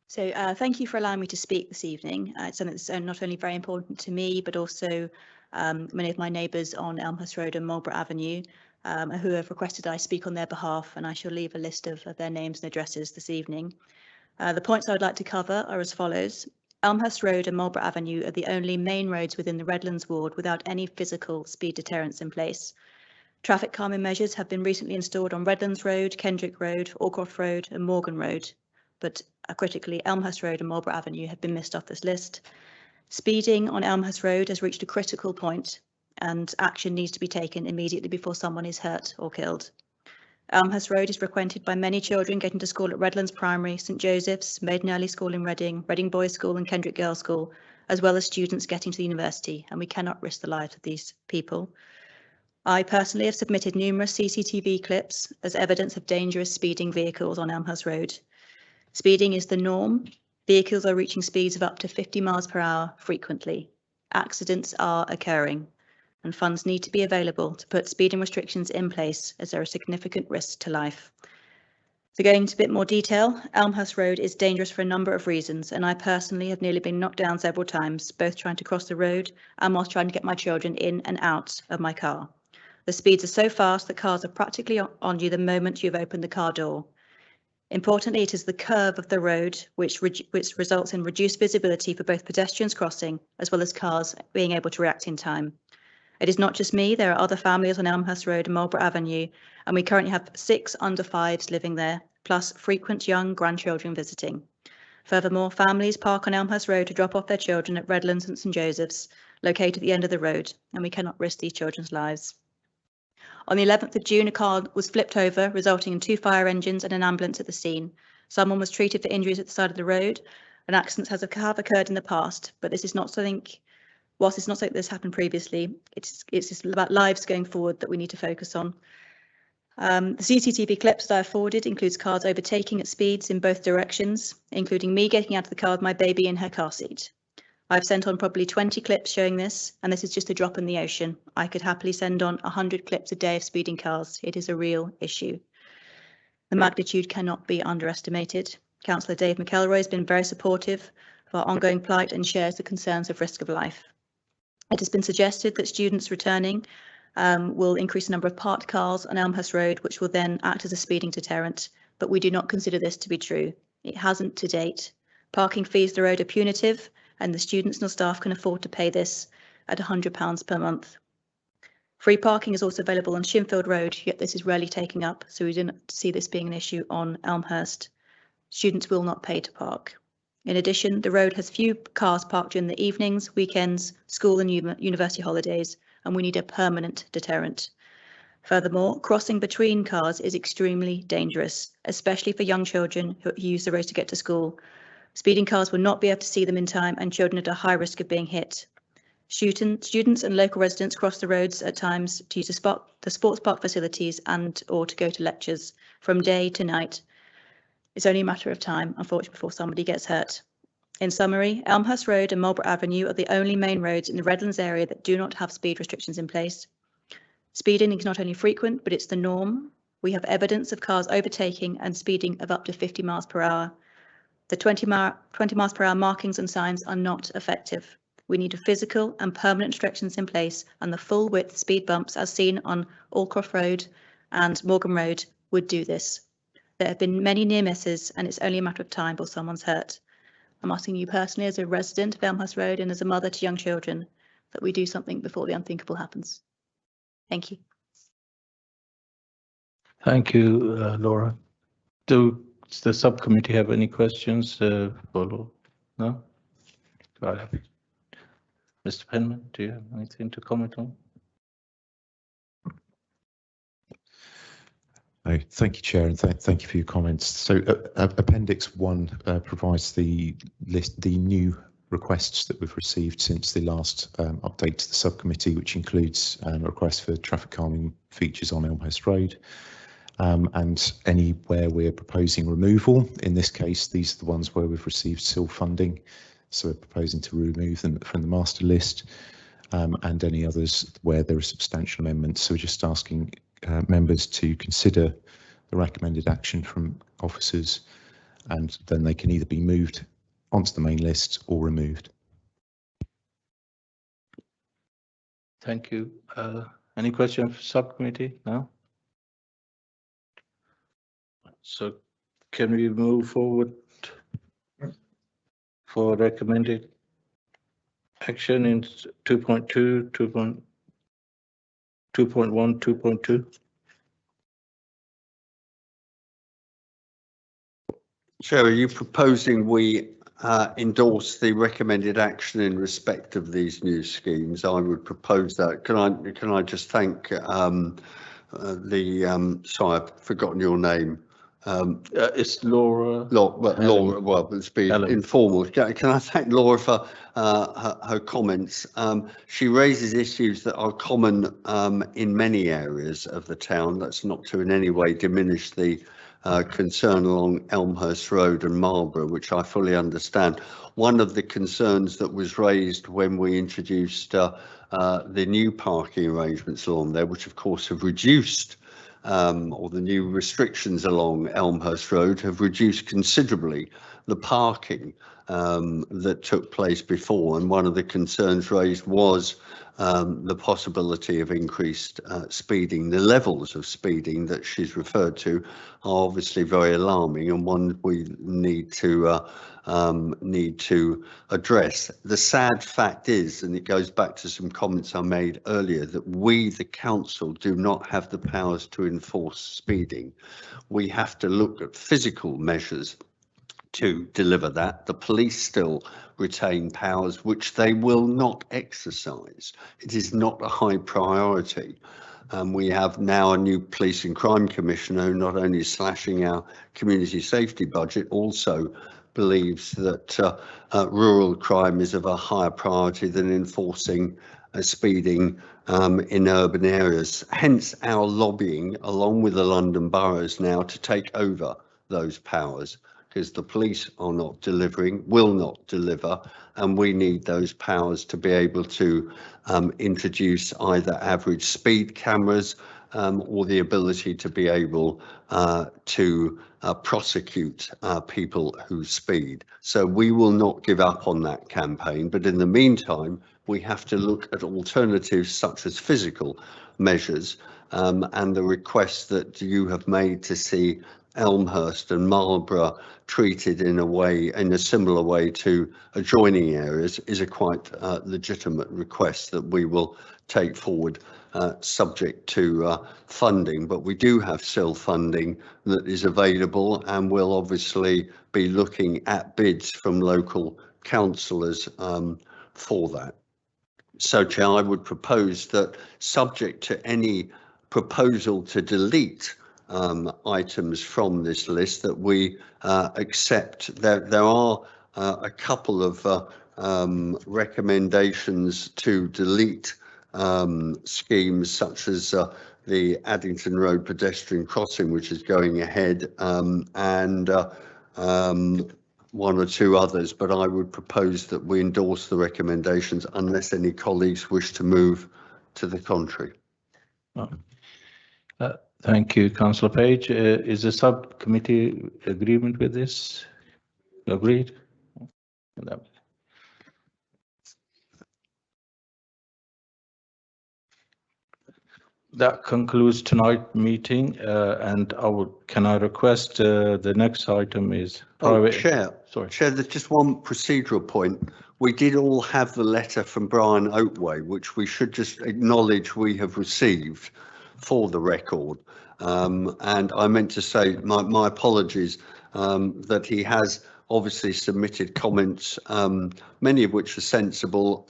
So thank you for allowing me to speak this evening. It's something that's not only very important to me, but also many of my neighbours on Elmhurst Road and Marlborough Avenue who have requested I speak on their behalf, and I shall leave a list of their names and addresses this evening. The points I would like to cover are as follows. Elmhurst Road and Marlborough Avenue are the only main roads within the Redlands ward without any physical speed deterrents in place. Traffic calming measures have been recently installed on Redlands Road, Kendrick Road, Allcroft Road and Morgan Road, but critically Elmhurst Road and Marlborough Avenue have been missed off this list. Speeding on Elmhurst Road has reached a critical point and action needs to be taken immediately before someone is hurt or killed. Elmhurst Road is frequented by many children getting to school at Redlands Primary, St Joseph's, Maiden Early School in Reading, Reading Boys School and Kendrick Girls School, as well as students getting to the university, and we cannot risk the lives of these people. I personally have submitted numerous CCTV clips as evidence of dangerous speeding vehicles on Elmhurst Road. Speeding is the norm. Vehicles are reaching speeds of up to 50 miles per hour frequently. Accidents are occurring, and funds need to be available to put speeding restrictions in place as there are significant risks to life. So going into a bit more detail, Elmhurst Road is dangerous for a number of reasons, and I personally have nearly been knocked down several times, both trying to cross the road and whilst trying to get my children in and out of my car. The speeds are so fast that cars are practically on you the moment you've opened the car door. Importantly, it is the curve of the road which results in reduced visibility for both pedestrians crossing as well as cars being able to react in time. It is not just me, there are other families on Elmhurst Road and Marlborough Avenue, and we currently have 6 under 5s living there, plus frequent young grandchildren visiting. Furthermore, families park on Elmhurst Road to drop off their children at Redlands and St Joseph's, located at the end of the road, and we cannot risk these children's lives. On the 11th of June, a car was flipped over, resulting in 2 fire engines and an ambulance at the scene. Someone was treated for injuries at the side of the road. And accidents have occurred in the past, but this is not something, whilst it's not something that's happened previously, it's just about lives going forward that we need to focus on. The CCTV clips that I forwarded includes cars overtaking at speeds in both directions, including me getting out of the car with my baby in her car seat. I've sent on probably 20 clips showing this, and this is just a drop in the ocean. I could happily send on 100 clips a day of speeding cars. It is a real issue. The magnitude cannot be underestimated. Councillor Dave McElroy has been very supportive of our ongoing plight and shares the concerns of risk of life. It has been suggested that students returning will increase the number of parked cars on Elmhurst Road, which will then act as a speeding deterrent, but we do not consider this to be true. It hasn't to date. Parking fees the road are punitive, and the students and staff can afford to pay this at £100 per month. Free parking is also available on Shinfield Road, yet this is rarely taken up, so we didn't see this being an issue on Elmhurst. Students will not pay to park. In addition, the road has few cars parked during the evenings, weekends, school and university holidays, and we need a permanent deterrent. Furthermore, crossing between cars is extremely dangerous, especially for young children who use the road to get to school. Speeding cars will not be able to see them in time, and children are at a high risk of being hit. Students and local residents cross the roads at times to use the sports park facilities and or to go to lectures from day to night. It's only a matter of time, unfortunately, before somebody gets hurt. In summary, Elmhurst Road and Marlborough Avenue are the only main roads in the Redlands area that do not have speed restrictions in place. Speeding is not only frequent, but it's the norm. We have evidence of cars overtaking and speeding of up to 50 miles per hour. The 20 miles per hour markings and signs are not effective. We need physical and permanent restrictions in place, and the full width speed bumps as seen on Allcroft Road and Morgan Road would do this. There have been many near misses, and it's only a matter of time before someone's hurt. I'm asking you personally as a resident of Elmhurst Road and as a mother to young children that we do something before the unthinkable happens. Thank you. Thank you, Laura. Does the subcommittee have any questions for Laura? No? Right. Mr. Penman, do you have anything to comment on? Thank you, Chair, and thank you for your comments. So Appendix 1 provides the list, the new requests that we've received since the last update to the subcommittee, which includes a request for traffic calming features on Elmhurst Road, and anywhere we're proposing removal. In this case, these are the ones where we've received SIL funding, so we're proposing to remove them from the master list, and any others where there are substantial amendments. So we're just asking members to consider the recommended action from officers, and then they can either be moved onto the main list or removed. Thank you. Any question for subcommittee? No? So can we move forward for recommended action in 2.2, 2.1, 2.2? Chair, are you proposing we endorse the recommended action in respect of these new schemes? I would propose that. Can I just thank sorry, I've forgotten your name. It's Laura. Laura, well, let's be informal. Can I thank Laura for her comments? She raises issues that are common in many areas of the town. That's not to in any way diminish the concern along Elmhurst Road and Marlborough, which I fully understand. One of the concerns that was raised when we introduced the new parking arrangements along there, which of course have reduced or the new restrictions along Elmhurst Road have reduced considerably the parking that took place before, and one of the concerns raised was the possibility of increased speeding. The levels of speeding that she's referred to are obviously very alarming, and one we need to address. The sad fact is, and it goes back to some comments I made earlier, that we, the council, do not have the powers to enforce speeding. We have to look at physical measures to deliver that. The police still retain powers which they will not exercise. It is not a high priority. We have now a new police and crime commissioner who not only is slashing our community safety budget, also believes that rural crime is of a higher priority than enforcing speeding in urban areas. Hence our lobbying, along with the London boroughs now, to take over those powers, because the police are not delivering, will not deliver, and we need those powers to be able to introduce either average speed cameras or the ability to be able to prosecute people who speed. So we will not give up on that campaign, but in the meantime, we have to look at alternatives such as physical measures, and the request that you have made to see Elmhurst and Marlborough treated in a similar way to adjoining areas is a quite legitimate request that we will take forward, subject to funding. But we do have SIL funding that is available, and we'll obviously be looking at bids from local councillors for that. So, Chair, I would propose that, subject to any proposal to delete items from this list, that we accept. There are a couple of recommendations to delete schemes, such as the Addington Road pedestrian crossing, which is going ahead, and one or two others, but I would propose that we endorse the recommendations unless any colleagues wish to move to the contrary. Thank you, Councillor Page. Is the subcommittee agreement with this? Agreed? That concludes tonight's meeting, and can I request the next item is private. Chair, there's just one procedural point. We did all have the letter from Brian Oatway, which we should just acknowledge we have received for the record. And I meant to say my apologies that he has obviously submitted comments, many of which are sensible,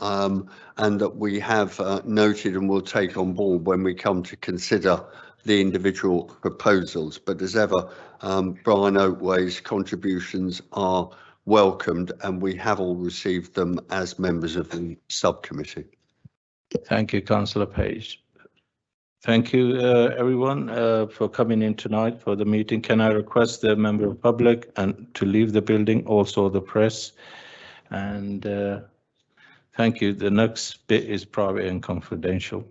and that we have noted and will take on board when we come to consider the individual proposals. But as ever, Brian Oatway's contributions are welcomed, and we have all received them as members of the subcommittee. Thank you, Councillor Page. Thank you, everyone, for coming in tonight for the meeting. Can I request the member of public and to leave the building, also the press? And thank you. The next bit is private and confidential.